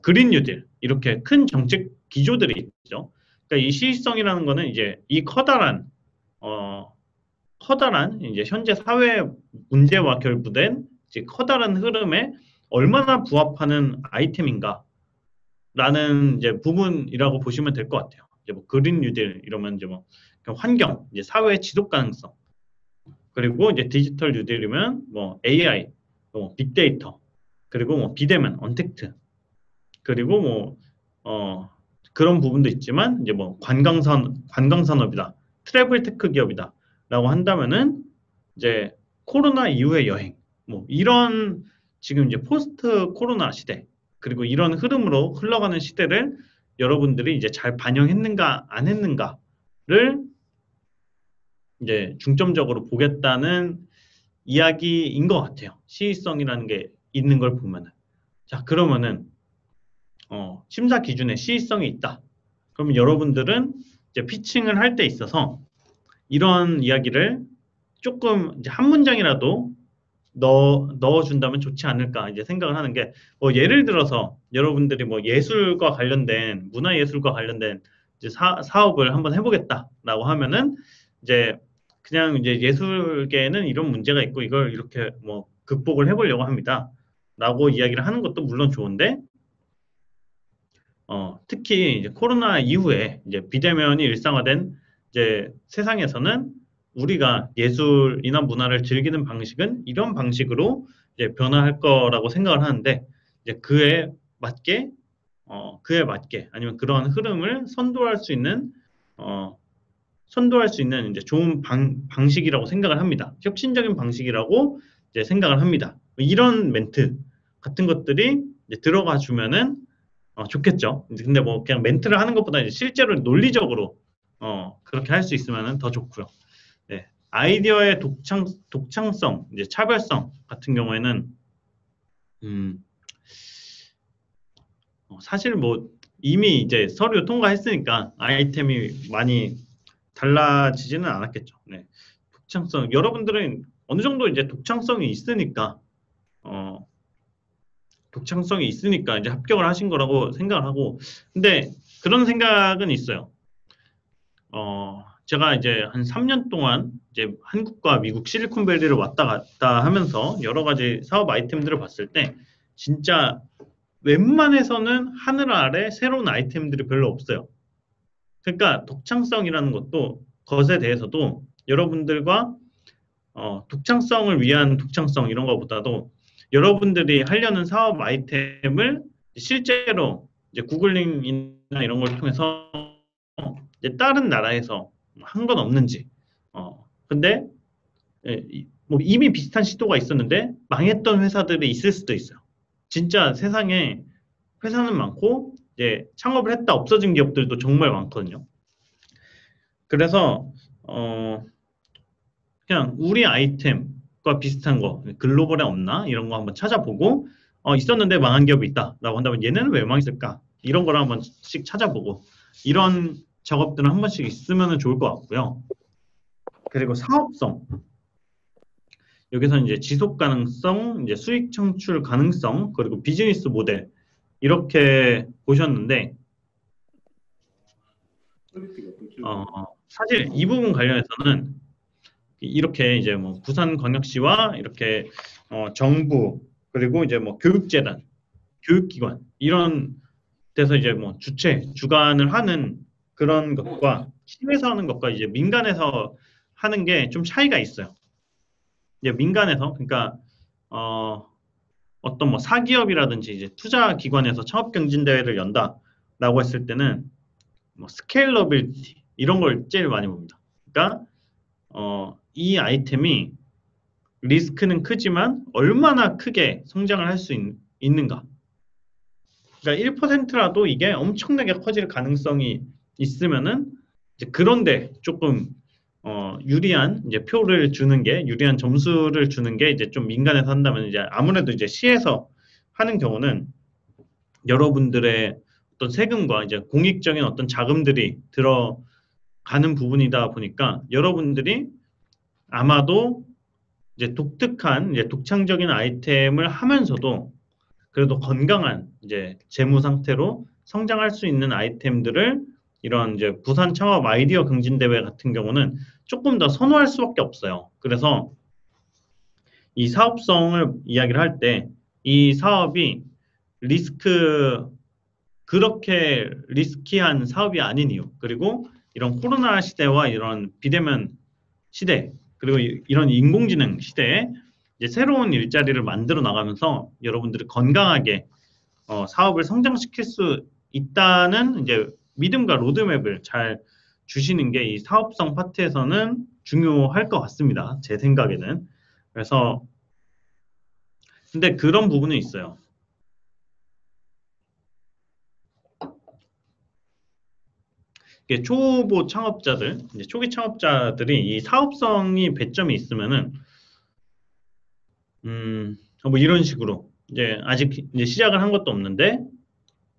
그린 뉴딜 이렇게 큰 정책 기조들이 있죠. 그러니까 이 시의성이라는 거는 이제 이 커다란 이제 현재 사회 문제와 결부된 이제 커다란 흐름에 얼마나 부합하는 아이템인가라는 이제 부분이라고 보시면 될 것 같아요. 이제 뭐 그린 뉴딜 이러면 이제 뭐 환경, 이제 사회 지속 가능성, 그리고 이제 디지털 뉴딜이면 뭐 AI, 뭐 빅데이터, 그리고 뭐 비대면, 언택트, 그리고 뭐 그런 부분도 있지만 이제 뭐 관광산업이다, 트래블 테크 기업이다라고 한다면은 이제 코로나 이후의 여행, 뭐 이런 지금 이제 포스트 코로나 시대 그리고 이런 흐름으로 흘러가는 시대를 여러분들이 이제 잘 반영했는가 안 했는가를 이제 중점적으로 보겠다는 이야기인 것 같아요. 시의성이라는 게 있는 걸 보면은. 자, 그러면은 심사 기준에 시의성이 있다. 그럼 여러분들은 이제 피칭을 할 때 있어서 이런 이야기를 조금 이제 한 문장이라도 넣어준다면 좋지 않을까 이제 생각을 하는 게, 뭐 예를 들어서 여러분들이 뭐 예술과 관련된 문화예술과 관련된 이제 사업을 한번 해보겠다라고 하면은 이제 그냥 이제 예술계에는 이런 문제가 있고 이걸 이렇게 뭐 극복을 해보려고 합니다라고 이야기를 하는 것도 물론 좋은데, 특히 이제 코로나 이후에 이제 비대면이 일상화된 이제 세상에서는 우리가 예술이나 문화를 즐기는 방식은 이런 방식으로 이제 변화할 거라고 생각을 하는데, 이제 그에 맞게 아니면 그러한 흐름을 어, 선도할 수 있는 이제 좋은 방식이라고 생각을 합니다. 혁신적인 방식이라고 이제 생각을 합니다. 이런 멘트 같은 것들이 이제 들어가 주면은 좋겠죠. 근데 뭐 그냥 멘트를 하는 것보다 이제 실제로 논리적으로 그렇게 할 수 있으면 더 좋고요. 네. 아이디어의 독창성, 이제 차별성 같은 경우에는 음, 사실 뭐 이미 이제 서류 통과했으니까 아이템이 많이 달라지지는 않았겠죠. 네. 독창성, 여러분들은 어느 정도 이제 어, 독창성이 있으니까 이제 합격을 하신 거라고 생각을 하고, 근데 그런 생각은 있어요. 제가 이제 한 3년 동안 이제 한국과 미국 실리콘밸리를 왔다 갔다 하면서 여러 가지 사업 아이템들을 봤을 때 진짜 웬만해서는 하늘 아래 새로운 아이템들이 별로 없어요. 그러니까 독창성이라는 것에 대해서도 여러분들과 독창성을 위한 독창성 이런 것보다도 여러분들이 하려는 사업 아이템을 실제로 이제 구글링이나 이런 걸 통해서 이제 다른 나라에서 한 건 없는지. 근데 뭐 이미 비슷한 시도가 있었는데 망했던 회사들이 있을 수도 있어요. 진짜 세상에 회사는 많고 이제 창업을 했다 없어진 기업들도 정말 많거든요. 그래서 그냥 우리 아이템과 비슷한 거 글로벌에 없나 이런 거 한번 찾아보고, 있었는데 망한 기업이 있다라고 한다면 얘네는 왜 망했을까 이런 걸 한 번씩 찾아보고, 이런 작업들은 한 번씩 있으면 좋을 것 같고요. 그리고 사업성, 여기서는 이제 지속 가능성, 이제 수익 창출 가능성, 그리고 비즈니스 모델 이렇게 보셨는데, 어, 사실 이 부분 관련해서는 이렇게 이제 뭐 부산광역시와 이렇게 정부, 그리고 이제 뭐 교육재단, 교육기관 이런 데서 이제 뭐 주관을 하는 그런 것과 시에서 하는 것과 이제 민간에서 하는 게 좀 차이가 있어요. 이제 민간에서, 그러니까 어, 어떤 뭐 사기업이라든지 이제 투자기관에서 창업경진대회를 연다라고 했을 때는 뭐 스케일러빌티 이런 걸 제일 많이 봅니다. 그러니까 이 아이템이 리스크는 크지만 얼마나 크게 성장을 할 수 있는가. 그러니까 1%라도 이게 엄청나게 커질 가능성이 있으면은 이제 그런데 조금 유리한 이제 표를 주는 게, 유리한 점수를 주는 게 이제 좀 민간에서 한다면, 이제 아무래도 이제 시에서 하는 경우는 여러분들의 어떤 세금과 이제 공익적인 어떤 자금들이 들어가는 부분이다 보니까 여러분들이 아마도 이제 독특한 이제 독창적인 아이템을 하면서도 그래도 건강한 이제 재무 상태로 성장할 수 있는 아이템들을, 이런 이제 부산 창업 아이디어 경진 대회 같은 경우는 조금 더 선호할 수밖에 없어요. 그래서 이 사업성을 이야기를 할 때 이 사업이 리스크 그렇게 리스키한 사업이 아닌 이유, 그리고 이런 코로나 시대와 이런 비대면 시대, 그리고 이런 인공지능 시대에 이제 새로운 일자리를 만들어 나가면서 여러분들이 건강하게 사업을 성장시킬 수 있다는 이제 믿음과 로드맵을 잘 주시는 게 이 사업성 파트에서는 중요할 것 같습니다. 제 생각에는. 그래서 근데 그런 부분은 있어요. 이게 초보 창업자들, 이제 초기 창업자들이 이 사업성이 배점이 있으면은 뭐 이런 식으로 이제 아직 이제 시작을 한 것도 없는데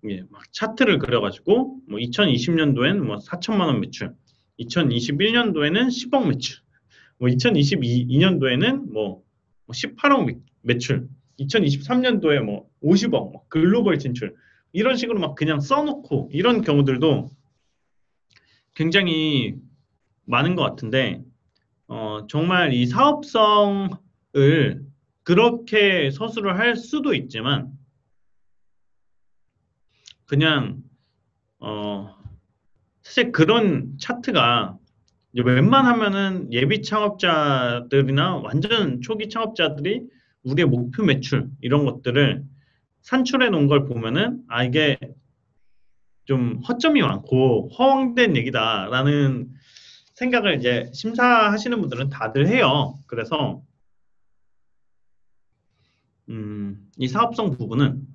예, 막 차트를 그려가지고 뭐 2020년도엔 뭐 4천만 원 매출, 2021년도에는 10억 매출, 뭐 2022년도에는 뭐 18억 매출, 2023년도에 뭐 50억 뭐 글로벌 진출 이런 식으로 막 그냥 써놓고 이런 경우들도 굉장히 많은 것 같은데 정말 이 사업성을 그렇게 서술을 할 수도 있지만 그냥 사실 그런 차트가 이제 웬만하면은 예비 창업자들이나 완전 초기 창업자들이 우리의 목표 매출 이런 것들을 산출해 놓은 걸 보면은 아 이게 좀 허점이 많고 허황된 얘기다라는 생각을 이제 심사하시는 분들은 다들 해요. 그래서 이 사업성 부분은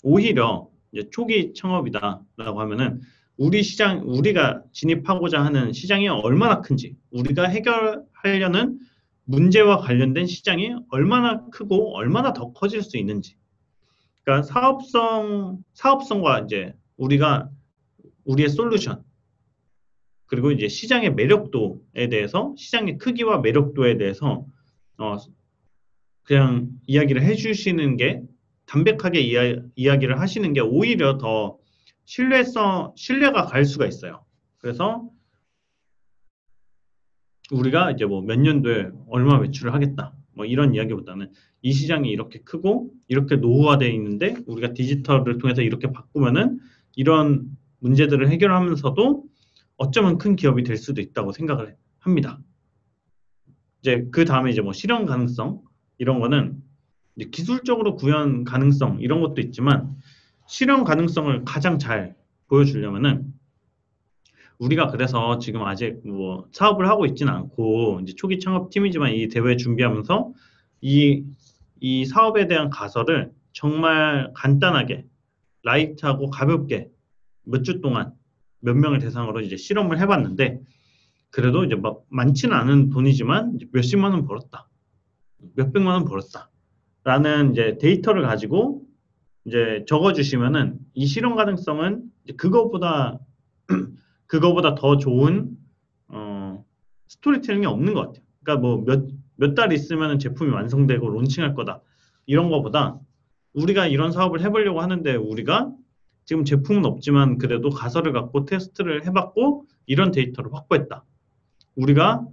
오히려 이제 초기 창업이다라고 하면은 우리가 진입하고자 하는 시장이 얼마나 큰지, 우리가 해결하려는 문제와 관련된 시장이 얼마나 크고 얼마나 더 커질 수 있는지. 그러니까 사업성과 이제 우리의 솔루션, 그리고 이제 시장의 매력도에 대해서, 시장의 크기와 매력도에 대해서, 어, 그냥 이야기를 해주시는 게 담백하게 이야기를 하시는 게 오히려 더 신뢰가 갈 수가 있어요. 그래서 우리가 이제 뭐 몇 년도에 얼마 매출을 하겠다. 뭐 이런 이야기보다는 이 시장이 이렇게 크고 이렇게 노후화되어 있는데 우리가 디지털을 통해서 이렇게 바꾸면은 이런 문제들을 해결하면서도 어쩌면 큰 기업이 될 수도 있다고 생각을 합니다. 이제 그 다음에 이제 뭐 실현 가능성 이런 거는 이제 기술적으로 구현 가능성 이런 것도 있지만 실현 가능성을 가장 잘 보여주려면은 우리가 그래서 지금 아직 뭐 사업을 하고 있지는 않고 이제 초기 창업팀이지만 이 대회 준비하면서 이, 이 사업에 대한 가설을 정말 간단하게 라이트하고 가볍게 몇 주 동안 몇 명을 대상으로 이제 실험을 해봤는데 그래도 이제 막 많지는 않은 돈이지만 몇십만 원 벌었다. 몇백만 원 벌었다. 라는 이제 데이터를 가지고 이제 적어주시면은 이 실현 가능성은 이제 그거보다 더 좋은 스토리텔링이 없는 것 같아요. 그러니까 뭐 몇 달 있으면 제품이 완성되고 론칭할 거다. 이런 거보다 우리가 이런 사업을 해보려고 하는데 우리가 지금 제품은 없지만 그래도 가설을 갖고 테스트를 해봤고 이런 데이터를 확보했다. 우리가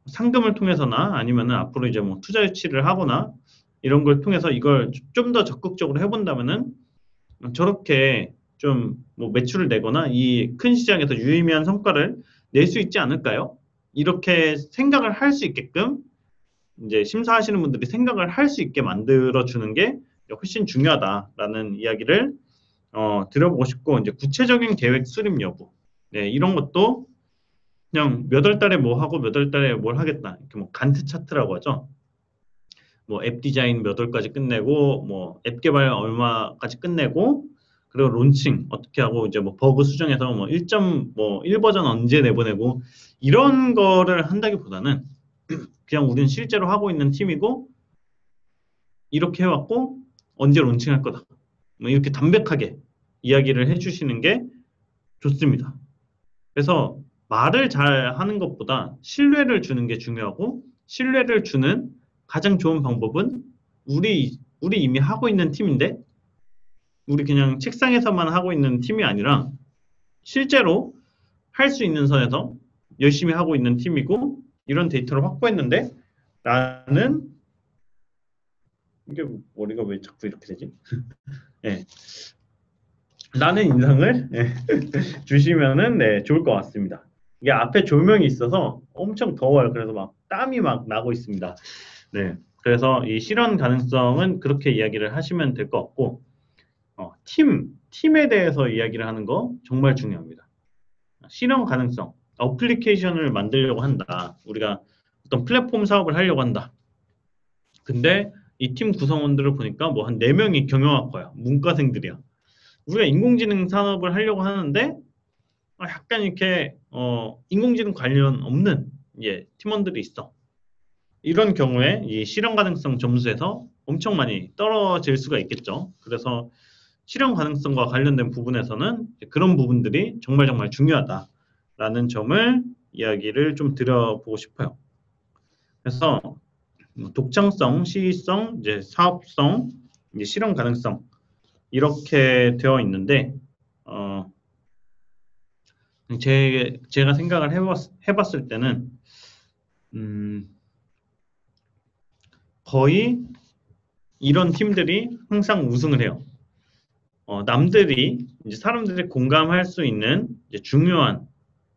상금을 통해서나 아니면은 앞으로 이제 뭐 투자 유치를 하거나 이런 걸 통해서 이걸 좀 더 적극적으로 해본다면은 저렇게 좀 뭐 매출을 내거나 이 큰 시장에서 유의미한 성과를 낼 수 있지 않을까요? 이렇게 생각을 할 수 있게끔 이제 심사하시는 분들이 생각을 할 수 있게 만들어 주는 게 훨씬 중요하다라는 이야기를 들어보고 싶고 이제 구체적인 계획 수립 여부 네, 이런 것도 그냥 몇 월 달에 뭐 하고 몇 월 달에 뭘 하겠다 이렇게 뭐 간트 차트라고 하죠. 뭐 앱 디자인 몇 월까지 끝내고 뭐 앱 개발 얼마까지 끝내고 그리고 론칭 어떻게 하고 이제 뭐 버그 수정해서 뭐 1 버전 언제 내보내고 이런 거를 한다기보다는 그냥 우리는 실제로 하고 있는 팀이고 이렇게 해왔고 언제 론칭할 거다. 뭐 이렇게 담백하게 이야기를 해주시는 게 좋습니다. 그래서 말을 잘 하는 것보다 신뢰를 주는 게 중요하고 신뢰를 주는 가장 좋은 방법은 우리 이미 하고 있는 팀인데 우리 그냥 책상에서만 하고 있는 팀이 아니라 실제로 할 수 있는 선에서 열심히 하고 있는 팀이고 이런 데이터를 확보했는데 나는 이게 머리가 왜 자꾸 이렇게 되지? 네. 라는 인상을 네, 주시면은 네, 좋을 것 같습니다. 이게 앞에 조명이 있어서 엄청 더워요. 그래서 막 땀이 막 나고 있습니다. 네. 그래서 이 실현 가능성은 그렇게 이야기를 하시면 될 것 같고, 팀에 대해서 이야기를 하는 거 정말 중요합니다. 실현 가능성, 어플리케이션을 만들려고 한다. 우리가 어떤 플랫폼 사업을 하려고 한다. 근데 이 팀 구성원들을 보니까 뭐 한 4명이 경영학과야. 문과생들이야. 우리가 인공지능 산업을 하려고 하는데 약간 이렇게 인공지능 관련 없는 팀원들이 있어. 이런 경우에 이 실현 가능성 점수에서 엄청 많이 떨어질 수가 있겠죠. 그래서 실현 가능성과 관련된 부분에서는 그런 부분들이 정말 정말 중요하다라는 점을 이야기를 좀 드려보고 싶어요. 그래서 독창성, 시의성, 이제 사업성, 이제 실현 가능성 이렇게 되어 있는데 제가 생각을 해봤을 때는 거의 이런 팀들이 항상 우승을 해요. 남들이 이제 사람들이 공감할 수 있는 이제 중요한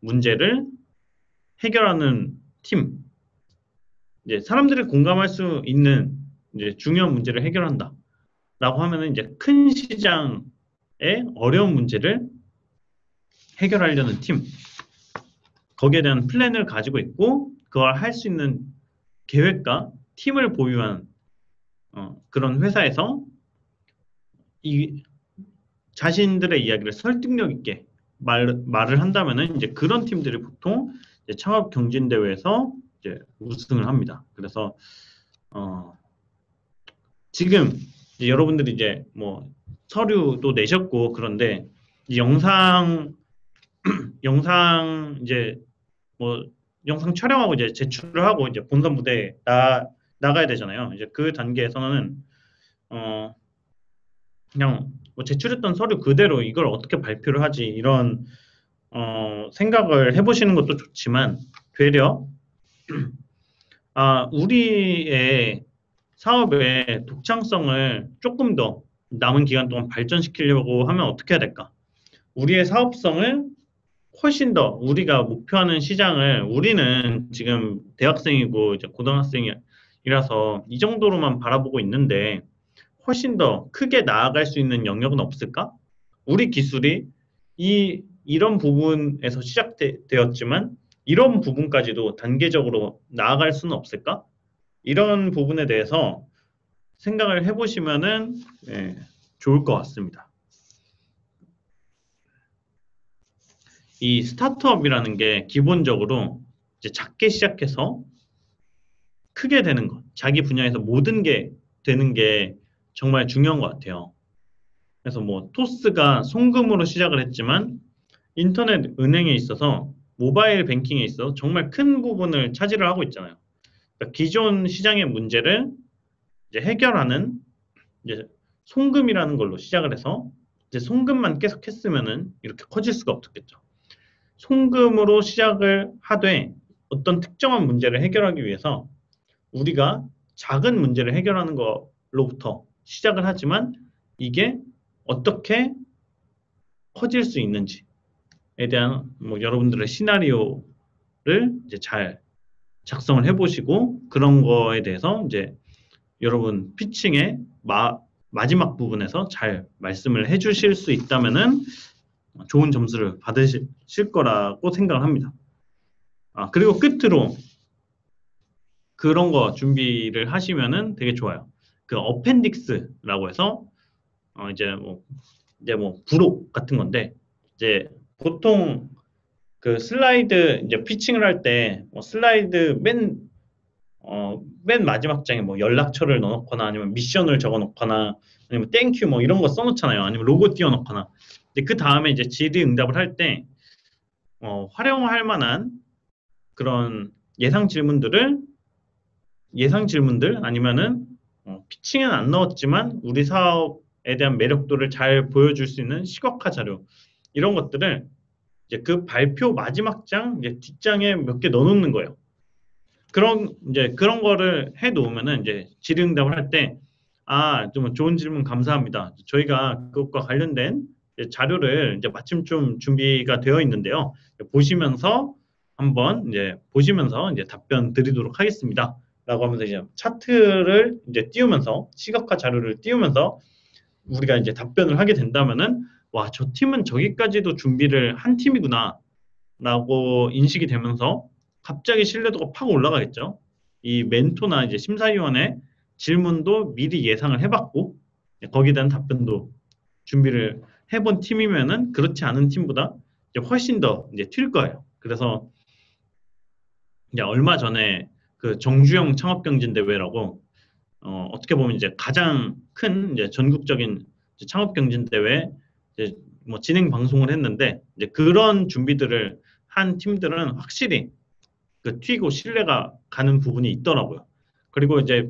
문제를 해결하는 팀, 이제 사람들이 공감할 수 있는 이제 중요한 문제를 해결한다라고 하면은 이제 큰 시장의 어려운 문제를 해결하려는 팀, 거기에 대한 플랜을 가지고 있고 그걸 할 수 있는 계획과 팀을 보유한 그런 회사에서 이 자신들의 이야기를 설득력 있게 말을 한다면은 이제 그런 팀들이 보통 이제 창업 경진 대회에서 이제 우승을 합니다. 그래서 지금 이제 여러분들이 이제 뭐 서류도 내셨고 그런데 이 영상 이제 뭐 영상 촬영하고 이제 제출을 하고 이제 본선 무대에 나가야 되잖아요. 이제 그 단계에서는 어 그냥 뭐 제출했던 서류 그대로 이걸 어떻게 발표를 하지 이런 생각을 해보시는 것도 좋지만 되려 우리의 사업의 독창성을 조금 더 남은 기간 동안 발전시키려고 하면 어떻게 해야 될까? 우리의 사업성을 훨씬 더 우리가 목표하는 시장을 우리는 지금 대학생이고 이제 고등학생이라서 이 정도로만 바라보고 있는데 훨씬 더 크게 나아갈 수 있는 영역은 없을까? 우리 기술이 이런 부분에서 시작되었지만 이런 부분까지도 단계적으로 나아갈 수는 없을까? 이런 부분에 대해서 생각을 해보시면은 좋을 것 같습니다. 이 스타트업이라는 게 기본적으로 이제 작게 시작해서 크게 되는 것, 자기 분야에서 모든 게 되는 게 정말 중요한 것 같아요. 그래서 뭐 토스가 송금으로 시작을 했지만 인터넷 은행에 있어서 모바일 뱅킹에 있어서 정말 큰 부분을 차지를 하고 있잖아요. 그러니까 기존 시장의 문제를 이제 해결하는 이제 송금이라는 걸로 시작을 해서 이제 송금만 계속 했으면은 이렇게 커질 수가 없었겠죠. 송금으로 시작을 하되 어떤 특정한 문제를 해결하기 위해서 우리가 작은 문제를 해결하는 것로부터 시작을 하지만 이게 어떻게 커질 수 있는지에 대한 뭐 여러분들의 시나리오를 이제 잘 작성을 해보시고 그런 거에 대해서 이제 여러분 피칭의 마지막 부분에서 잘 말씀을 해주실 수 있다면은 좋은 점수를 받으실 거라고 생각을 합니다. 그리고 끝으로 그런 거 준비를 하시면은 되게 좋아요. 그 어펜딕스라고 해서 이제 뭐 부록 같은 건데 이제 보통 그 슬라이드 이제 피칭을 할 때 슬라이드 맨 마지막 장에 뭐 연락처를 넣어놓거나 아니면 미션을 적어놓거나 아니면 땡큐 뭐 이런 거 써놓잖아요. 아니면 로고 띄워놓거나. 근데 그 다음에 이제 질의응답을 할 때 활용할 만한 그런 예상 질문들 아니면은 피칭은 안 넣었지만 우리 사업에 대한 매력도를 잘 보여줄 수 있는 시각화 자료 이런 것들을 이제 그 발표 마지막 장 이제 뒷장에 몇 개 넣어놓는 거예요. 그런 거를 해 놓으면은 이제 질의응답을 할 때 좀 좋은 질문 감사합니다. 저희가 그것과 관련된 자료를 이제 마침 좀 준비가 되어 있는데요. 보시면서 한번 이제 보시면서 이제 답변 드리도록 하겠습니다. 라고 하면서 이제 차트를 이제 띄우면서 시각화 자료를 띄우면서 우리가 이제 답변을 하게 된다면은 와, 저 팀은 저기까지도 준비를 한 팀이구나 라고 인식이 되면서 갑자기 신뢰도가 팍 올라가겠죠. 이 멘토나 이제 심사위원의 질문도 미리 예상을 해봤고 거기에 대한 답변도 준비를 해본 팀이면은 그렇지 않은 팀보다 이제 훨씬 더 이제 튈 거예요. 그래서 이제 얼마 전에 그 정주영 창업경진대회라고 어떻게 보면 이제 가장 큰 이제 전국적인 이제 창업경진대회 이제 뭐 진행 방송을 했는데 이제 그런 준비들을 한 팀들은 확실히 그 튀고 신뢰가 가는 부분이 있더라고요. 그리고 이제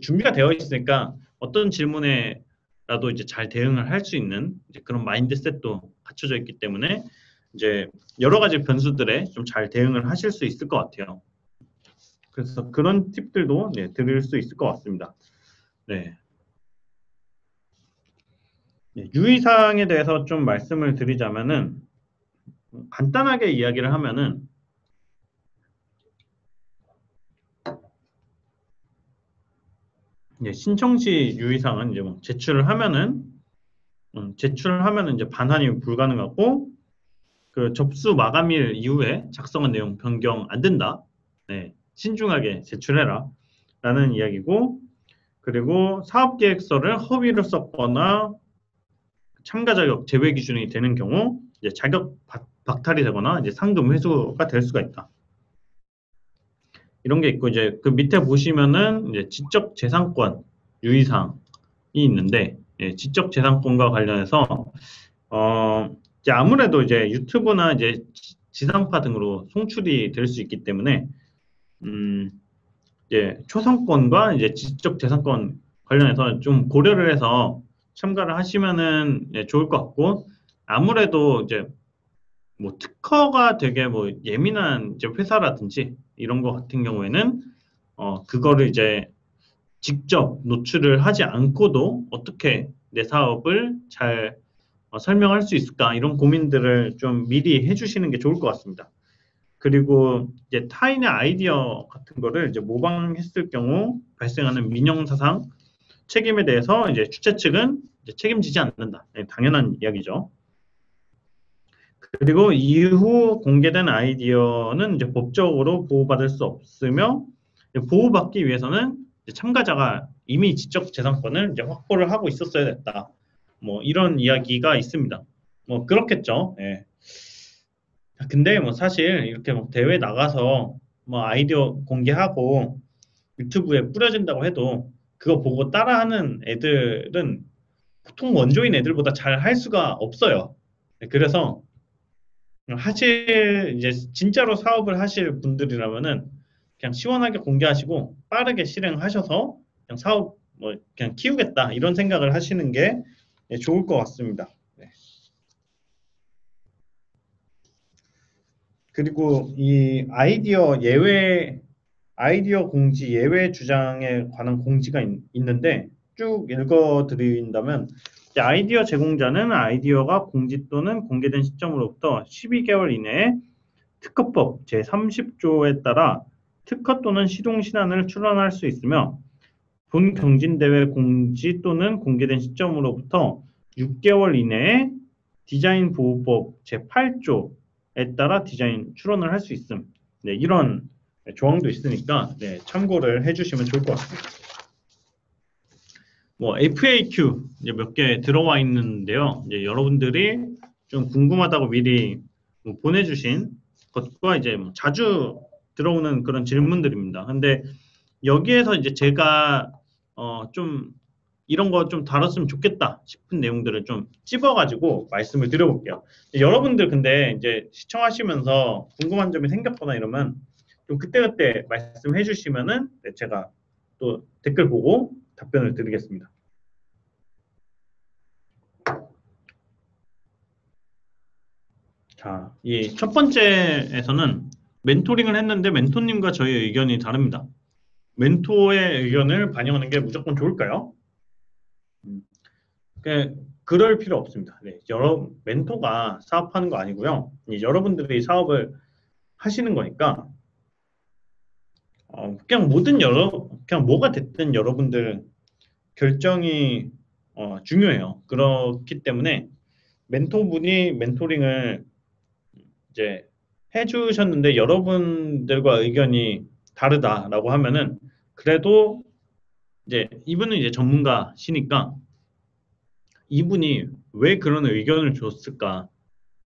준비가 되어 있으니까 어떤 질문에라도 이제 잘 대응을 할 수 있는 이제 그런 마인드셋도 갖춰져 있기 때문에 이제 여러 가지 변수들에 좀 잘 대응을 하실 수 있을 것 같아요. 그래서 그런 팁들도 네, 드릴 수 있을 것 같습니다. 네. 네, 유의사항에 대해서 좀 말씀을 드리자면은 간단하게 이야기를 하면은 신청 시 유의사항은 이제 뭐 제출을 하면은 이제 반환이 불가능하고 그 접수 마감일 이후에 작성한 내용 변경 안 된다. 네, 신중하게 제출해라. 라는 이야기고 그리고 사업계획서를 허위로 썼거나 참가 자격 제외 기준이 되는 경우 이제 자격 박탈이 되거나 이제 상금 회수가 될 수가 있다. 이런 게 있고 이제 그 밑에 보시면은 이제 지적 재산권 유의사항이 있는데 지적 재산권과 관련해서 이제 아무래도 이제 유튜브나 이제 지상파 등으로 송출이 될 수 있기 때문에 음, 이제 초상권과 이제 지적 재산권 관련해서 좀 고려를 해서 참가를 하시면은 좋을 것 같고 아무래도 이제 뭐 특허가 되게 뭐 예민한 이제 회사라든지 이런 거 같은 경우에는 그거를 이제 직접 노출을 하지 않고도 어떻게 내 사업을 잘 설명할 수 있을까 이런 고민들을 좀 미리 해주시는 게 좋을 것 같습니다. 그리고 이제 타인의 아이디어 같은 거를 이제 모방했을 경우 발생하는 민형사상 책임에 대해서 이제 주최 측은 이제 책임지지 않는다. 네, 당연한 이야기죠. 그리고 이후 공개된 아이디어는 이제 법적으로 보호받을 수 없으며 보호받기 위해서는 참가자가 이미 지적 재산권을 이제 확보를 하고 있었어야 됐다. 뭐 이런 이야기가 있습니다. 뭐 그렇겠죠. 예. 근데 뭐 사실 이렇게 뭐 대회 나가서 뭐 아이디어 공개하고 유튜브에 뿌려진다고 해도 그거 보고 따라하는 애들은 보통 원조인 애들보다 잘 할 수가 없어요. 네, 그래서 하실 이제 진짜로 사업을 하실 분들이라면은 그냥 시원하게 공개하시고 빠르게 실행하셔서 그냥 사업 뭐 그냥 키우겠다 이런 생각을 하시는 게 좋을 것 같습니다. 네. 그리고 이 아이디어 공지 예외 주장에 관한 공지가 있는데 쭉 읽어드린다면 아이디어 제공자는 아이디어가 공지 또는 공개된 시점으로부터 12개월 이내에 특허법 제30조에 따라 특허 또는 시동 신안을 출원할 수 있으며 본 경진대회 공지 또는 공개된 시점으로부터 6개월 이내에 디자인 보호법 제8조에 따라 디자인 출원을 할 수 있음. 네, 이런 조항도 있으니까 네, 참고를 해주시면 좋을 것 같습니다. 뭐 FAQ 몇 개 들어와 있는데요. 이제 여러분들이 좀 궁금하다고 미리 뭐 보내주신 것과 이제 뭐 자주 들어오는 그런 질문들입니다. 근데 여기에서 이제 제가 좀 이런 거 좀 다뤘으면 좋겠다 싶은 내용들을 좀 찝어가지고 말씀을 드려볼게요. 여러분들 근데 이제 시청하시면서 궁금한 점이 생겼거나 이러면 좀 그때그때 말씀해 주시면은 제가 또 댓글 보고 답변을 드리겠습니다. 자, 이 첫 번째에서는 멘토링을 했는데 멘토님과 저의 의견이 다릅니다. 멘토의 의견을 반영하는 게 무조건 좋을까요? 그럴 필요 없습니다. 네, 멘토가 사업하는 거 아니고요. 여러분들이 사업을 하시는 거니까 그냥 뭐가 됐든 여러분들 결정이 중요해요. 그렇기 때문에 멘토분이 멘토링을 이제 해주셨는데 여러분들과 의견이 다르다라고 하면은 그래도 이제 이분은 이제 전문가시니까 이분이 왜 그런 의견을 줬을까?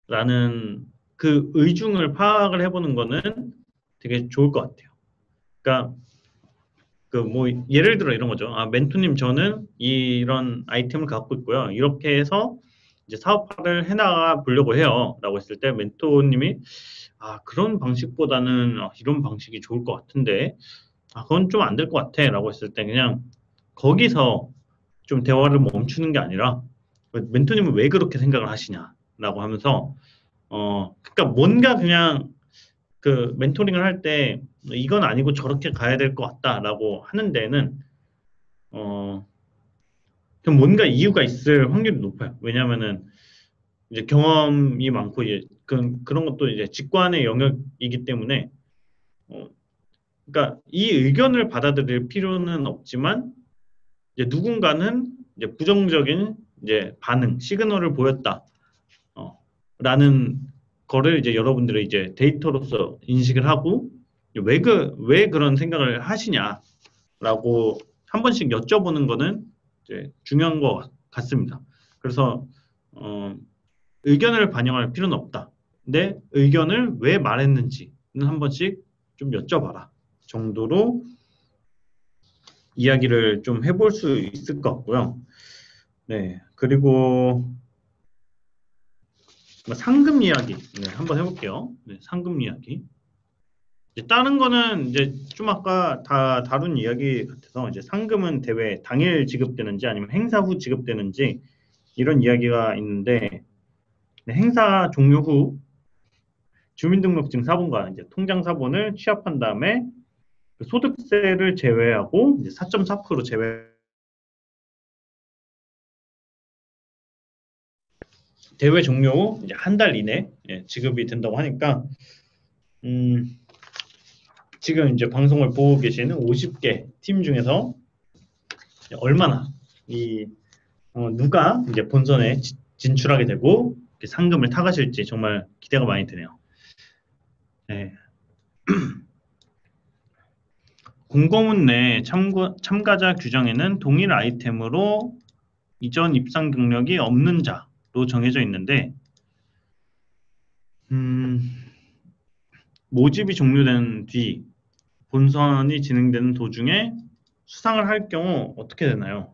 라는 그 의중을 파악을 해보는 거는 되게 좋을 것 같아요. 그러니까 그 뭐 예를 들어 이런 거죠. 아, 멘토님 저는 이런 아이템을 갖고 있고요. 이렇게 해서 이제 사업화를 해나가 보려고 해요. 라고 했을 때 멘토님이 아, 그런 방식보다는 이런 방식이 좋을 것 같은데 아, 그건 좀 안 될 것 같아. 라고 했을 때 그냥 거기서 좀 대화를 멈추는 게 아니라 멘토님은 왜 그렇게 생각을 하시냐? 라고 하면서 그러니까 뭔가 그냥 그 멘토링을 할 때 이건 아니고 저렇게 가야 될 것 같다라고 하는 데는 어, 좀 뭔가 이유가 있을 확률이 높아요. 왜냐하면은 이제 경험이 많고 이제 그런 것도 이제 직관의 영역이기 때문에 어, 그러니까 이 의견을 받아들일 필요는 없지만 이제 누군가는 이제 부정적인 이제 반응, 시그널을 보였다. 라는 거를 이제 여러분들이 이제 데이터로서 인식을 하고 왜 그런 생각을 하시냐라고 한 번씩 여쭤보는 거는 이제 중요한 것 같습니다. 그래서 어, 의견을 반영할 필요는 없다. 내 의견을 왜 말했는지는 한 번씩 좀 여쭤봐라 정도로 이야기를 좀 해볼 수 있을 것 같고요. 네, 그리고 상금 이야기 한번 해볼게요. 네, 상금 이야기. 이제 다른 거는 이제 좀 아까 다 다룬 이야기 같아서 이제 상금은 대회 당일 지급되는지 아니면 행사 후 지급되는지 이런 이야기가 있는데 네, 행사 종료 후 주민등록증 사본과 이제 통장 사본을 취합한 다음에 그 소득세를 제외하고 이제 4.4% 제외 대회 종료 후 이제 한 달 이내 지급이 된다고 하니까 음, 지금 이제 방송을 보고 계시는 50개 팀 중에서 얼마나 이 누가 이제 본선에 진출하게 되고 상금을 타가실지 정말 기대가 많이 되네요. 네. 공고문 내 참가자 규정에는 동일 아이템으로 이전 입상 경력이 없는 자로 정해져 있는데 음, 모집이 종료된 뒤 본선이 진행되는 도중에 수상을 할 경우 어떻게 되나요?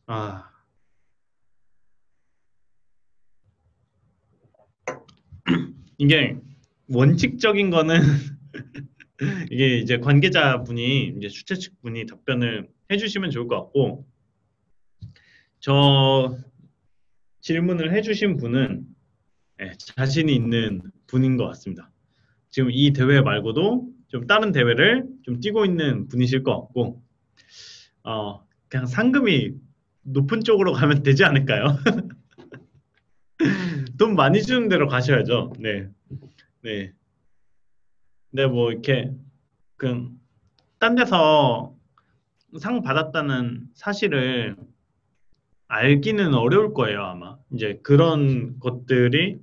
아, 이게 원칙적인 거는 이게 이제 관계자분이 이제 주최 측분이 답변을 해주시면 좋을 것 같고 저 질문을 해주신 분은 자신이 있는 분인 것 같습니다. 지금 이 대회 말고도 좀 다른 대회를 좀 뛰고 있는 분이실 것 같고 그냥 상금이 높은 쪽으로 가면 되지 않을까요? 돈 많이 주는 대로 가셔야죠. 네, 네. 근데 뭐 이렇게 그냥 딴 데서 상 받았다는 사실을 알기는 어려울 거예요, 아마. 이제 그런 것들이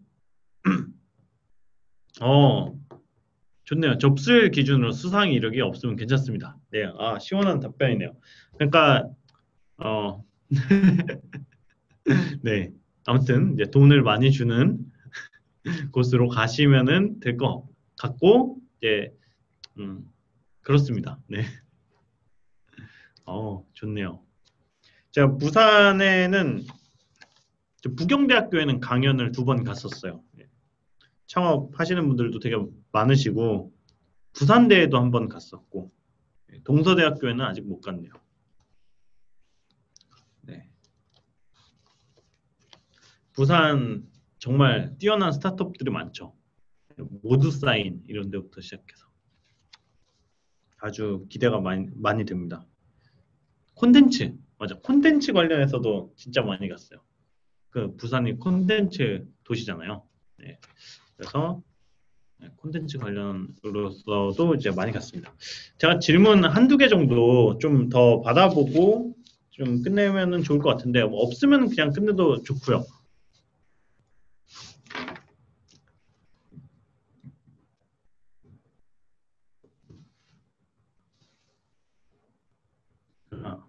어 좋네요. 접수일 기준으로 수상 이력이 없으면 괜찮습니다. 네, 아 시원한 답변이네요. 그러니까 어 네. 아무튼 이제 돈을 많이 주는 곳으로 가시면은 될 것 같고 이제 음, 그렇습니다. 네. 좋네요. 제가 부산에는 부경대학교에는 강연을 2번 갔었어요. 예. 창업하시는 분들도 되게 많으시고 부산대에도 1번 갔었고 동서대학교에는 아직 못 갔네요. 네. 부산 정말 뛰어난 스타트업들이 많죠. 모두 사인 이런 데부터 시작해서 아주 기대가 많이 됩니다. 콘텐츠 맞아. 콘텐츠 관련해서도 진짜 많이 갔어요. 그 부산이 콘텐츠 도시잖아요. 네. 그래서 콘텐츠 관련으로서도 이제 많이 갔습니다. 제가 질문 한두 개 정도 좀 더 받아보고 좀 끝내면은 좋을 것 같은데 뭐 없으면 그냥 끝내도 좋고요. 아,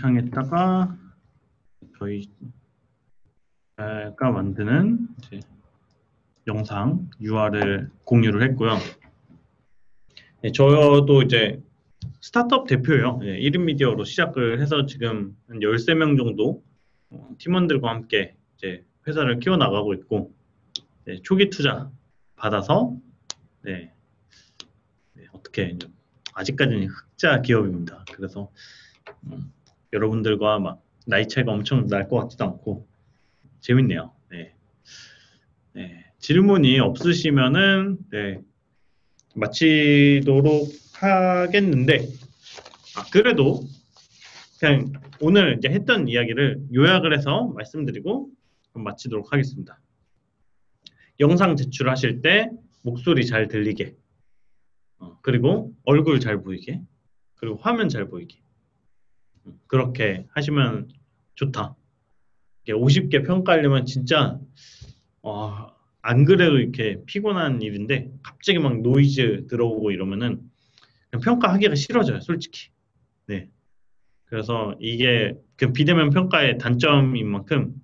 메일창에다가 저희가 만드는 이제 영상 URL 공유를 했고요. 네, 저도 이제 스타트업 대표예요. 네, 1인 미디어로 시작을 해서 지금 한 13명 정도 팀원들과 함께 이제 회사를 키워나가고 있고, 네, 초기 투자 받아서 네, 어떻게 아직까지는 흑자 기업입니다. 그래서 여러분들과 막 나이 차이가 엄청 날 것 같지도 않고 재밌네요. 네. 네, 질문이 없으시면은 네, 마치도록 하겠는데, 그래도 그냥 오늘 이제 했던 이야기를 요약을 해서 말씀드리고 마치도록 하겠습니다. 영상 제출하실 때 목소리 잘 들리게, 그리고 얼굴 잘 보이게, 그리고 화면 잘 보이게, 그렇게 하시면 좋다. 50개 평가하려면 진짜 안 그래도 이렇게 피곤한 일인데 갑자기 막 노이즈 들어오고 이러면은 그냥 평가하기가 싫어져요, 솔직히. 네. 그래서 이게 그 비대면 평가의 단점인 만큼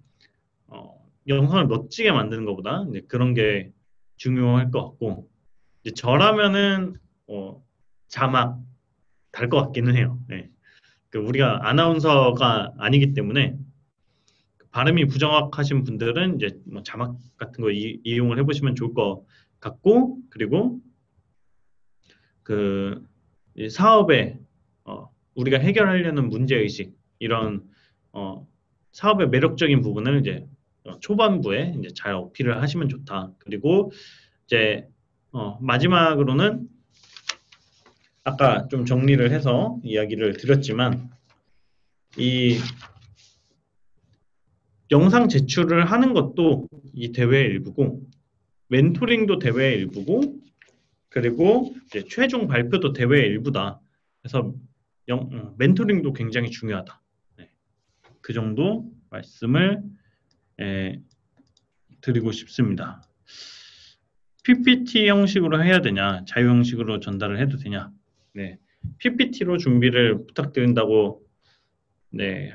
영상을 멋지게 만드는 것보다 이제 그런 게 중요할 것 같고, 이제 저라면은 자막 달 것 같기는 해요. 네. 그 우리가 아나운서가 아니기 때문에 발음이 부정확하신 분들은 이제 뭐 자막 같은 거 이용을 해보시면 좋을 것 같고, 그리고 그 사업에 우리가 해결하려는 문제의식, 이런 사업의 매력적인 부분을 이제 초반부에 이제 잘 어필을 하시면 좋다. 그리고 이제 마지막으로는 아까 좀 정리를 해서 이야기를 드렸지만, 이 영상 제출을 하는 것도 이 대회의 일부고, 멘토링도 대회의 일부고, 그리고 이제 최종 발표도 대회의 일부다. 그래서 멘토링도 굉장히 중요하다. 네. 그 정도 말씀을 드리고 싶습니다. PPT 형식으로 해야 되냐, 자유 형식으로 전달을 해도 되냐. 네. PPT로 준비를 부탁드린다고 네,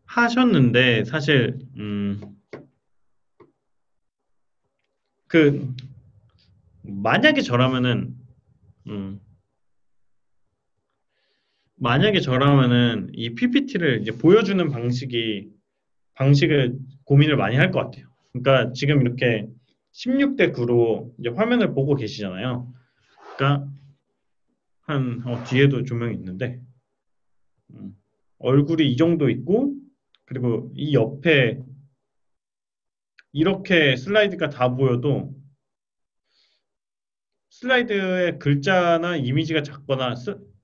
하셨는데 사실 그 만약에 저라면은 음, 이 PPT를 이제 보여주는 방식을 고민을 많이 할 것 같아요. 그러니까 지금 이렇게 16대 9로 이제 화면을 보고 계시잖아요. 그러니까 뒤에도 조명이 있는데 얼굴이 이 정도 있고, 그리고 이 옆에 이렇게 슬라이드가 다 보여도 슬라이드의 글자나 이미지가 작거나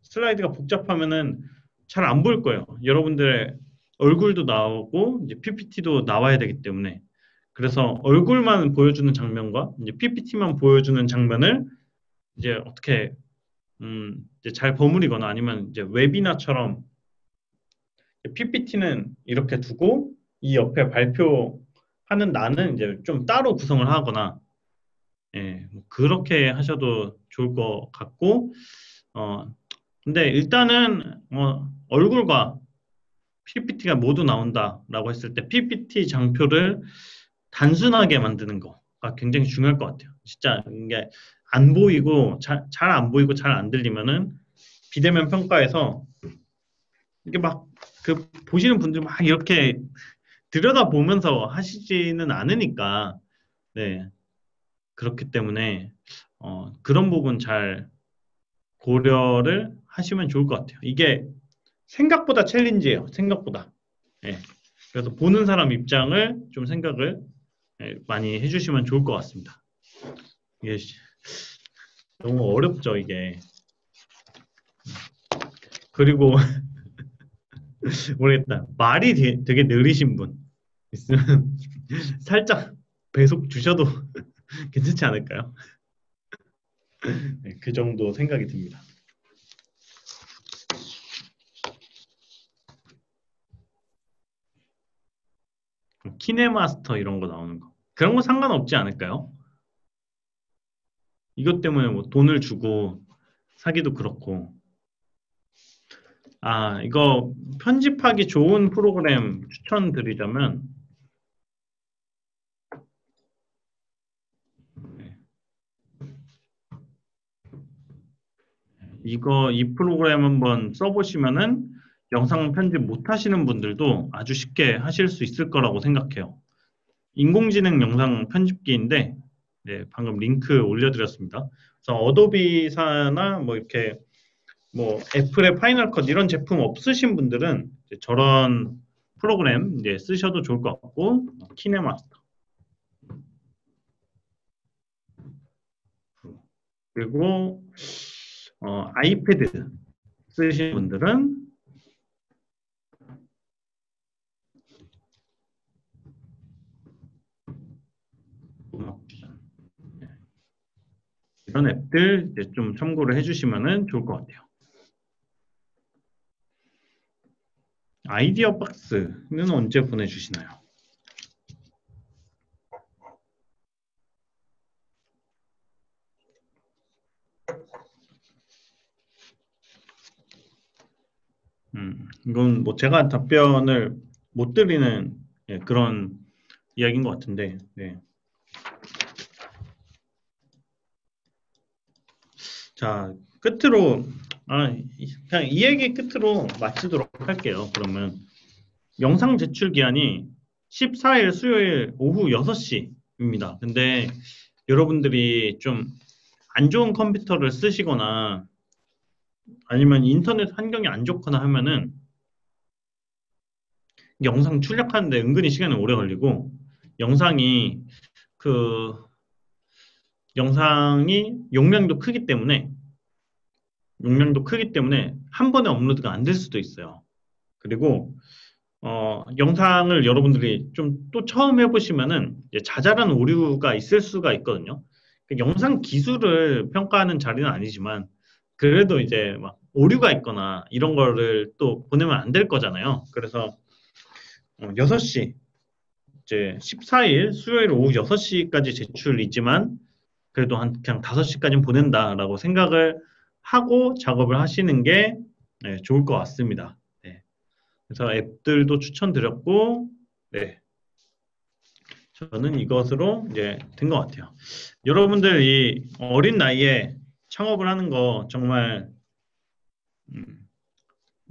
슬라이드가 복잡하면은 잘 안 보일 거예요. 여러분들의 얼굴도 나오고 이제 PPT도 나와야 되기 때문에, 그래서 얼굴만 보여주는 장면과 이제 PPT만 보여주는 장면을 이제 어떻게 이제 잘 버무리거나, 아니면 이제 웨비나처럼 PPT는 이렇게 두고 이 옆에 발표하는 나는 이제 좀 따로 구성을 하거나, 뭐 그렇게 하셔도 좋을 것 같고, 근데 일단은 얼굴과 PPT가 모두 나온다라고 했을 때 PPT 장표를 단순하게 만드는 거가 굉장히 중요할 것 같아요. 진짜 이게 안 보이고 잘 안 보이고 잘 안 들리면은 비대면 평가에서 이게 막 그 보시는 분들 막 이렇게 들여다보면서 하시지는 않으니까, 네, 그렇기 때문에 그런 부분 잘 고려를 하시면 좋을 것 같아요. 이게 생각보다 챌린지예요. 생각보다. 예. 그래서 보는 사람 입장을 좀 생각을 많이 해주시면 좋을 것 같습니다. 이게 너무 어렵죠, 이게. 그리고 모르겠다. 말이 되게 느리신 분 있으면 살짝 배속 주셔도 괜찮지 않을까요? 네, 그 정도 생각이 듭니다. 키네마스터 이런 거 나오는 거. 그런 거 상관없지 않을까요? 이것 때문에 뭐 돈을 주고 사기도 그렇고. 이거 편집하기 좋은 프로그램 추천드리자면, 이 프로그램 한번 써보시면은 영상 편집 못 하시는 분들도 아주 쉽게 하실 수 있을 거라고 생각해요. 인공지능 영상 편집기인데, 네, 방금 링크 올려드렸습니다. 그래서 어도비사나 뭐 이렇게 뭐 애플의 파이널 컷 이런 제품 없으신 분들은 이제 저런 프로그램 이제 쓰셔도 좋을 것 같고, 키네마스터 그리고 아이패드 쓰시는 분들은 이런 앱들 이제 좀 참고를 해주시면 좋을 것 같아요. 아이디어 박스는 언제 보내주시나요? 이건 뭐 제가 답변을 못 드리는 그런 이야기인 것 같은데, 네. 자, 끝으로, 그냥 이 얘기 끝으로 마치도록 할게요. 그러면 영상 제출 기한이 14일 수요일 오후 6시입니다. 근데 여러분들이 좀 안 좋은 컴퓨터를 쓰시거나 아니면 인터넷 환경이 안 좋거나 하면은 영상 출력하는데 은근히 시간이 오래 걸리고 영상이 그 영상이 용량도 크기 때문에 한 번에 업로드가 안 될 수도 있어요. 그리고 영상을 여러분들이 좀 또 처음 해보시면은 이제 자잘한 오류가 있을 수가 있거든요. 그 영상 기술을 평가하는 자리는 아니지만 그래도 이제 막 오류가 있거나 이런 거를 또 보내면 안 될 거잖아요. 그래서 6시 이제 14일 수요일 오후 6시까지 제출이지만 그래도 그냥 5시까지는 보낸다라고 생각을 하고 작업을 하시는 게 좋을 것 같습니다. 네. 그래서 앱들도 추천드렸고, 네. 저는 이것으로 이제 된 것 같아요. 여러분들 이 어린 나이에 창업을 하는 거 정말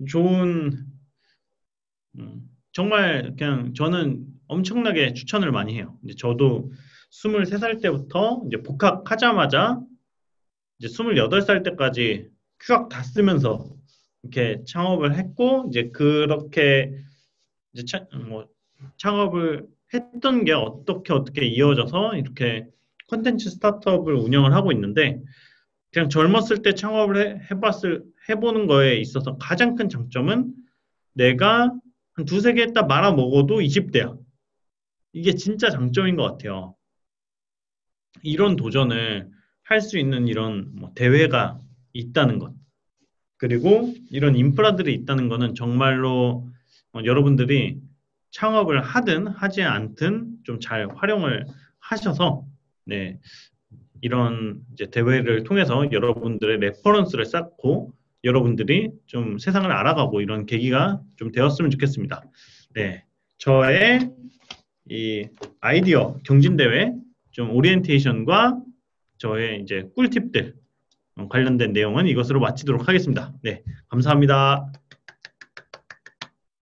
좋은, 정말 그냥 저는 엄청나게 추천을 많이 해요. 이제 저도 23살 때부터 이제 복학하자마자 이제 28살 때까지 휴학 다 쓰면서 이렇게 창업을 했고, 이제 그렇게 이제 창업을 했던 게 어떻게 이어져서 이렇게 콘텐츠 스타트업을 운영을 하고 있는데, 그냥 젊었을 때 창업을 해보는 거에 있어서 가장 큰 장점은 내가 한 두세 개 했다 말아 먹어도 20대야. 이게 진짜 장점인 것 같아요. 이런 도전을 할 수 있는 이런 뭐 대회가 있다는 것. 그리고 이런 인프라들이 있다는 것은 정말로 여러분들이 창업을 하든 하지 않든 좀 잘 활용을 하셔서 네, 이런 이제 대회를 통해서 여러분들의 레퍼런스를 쌓고 여러분들이 좀 세상을 알아가고 이런 계기가 좀 되었으면 좋겠습니다. 네, 저의 이 아이디어 경진대회 좀 오리엔테이션과 저의 이제 꿀팁들 관련된 내용은 이것으로 마치도록 하겠습니다. 네, 감사합니다.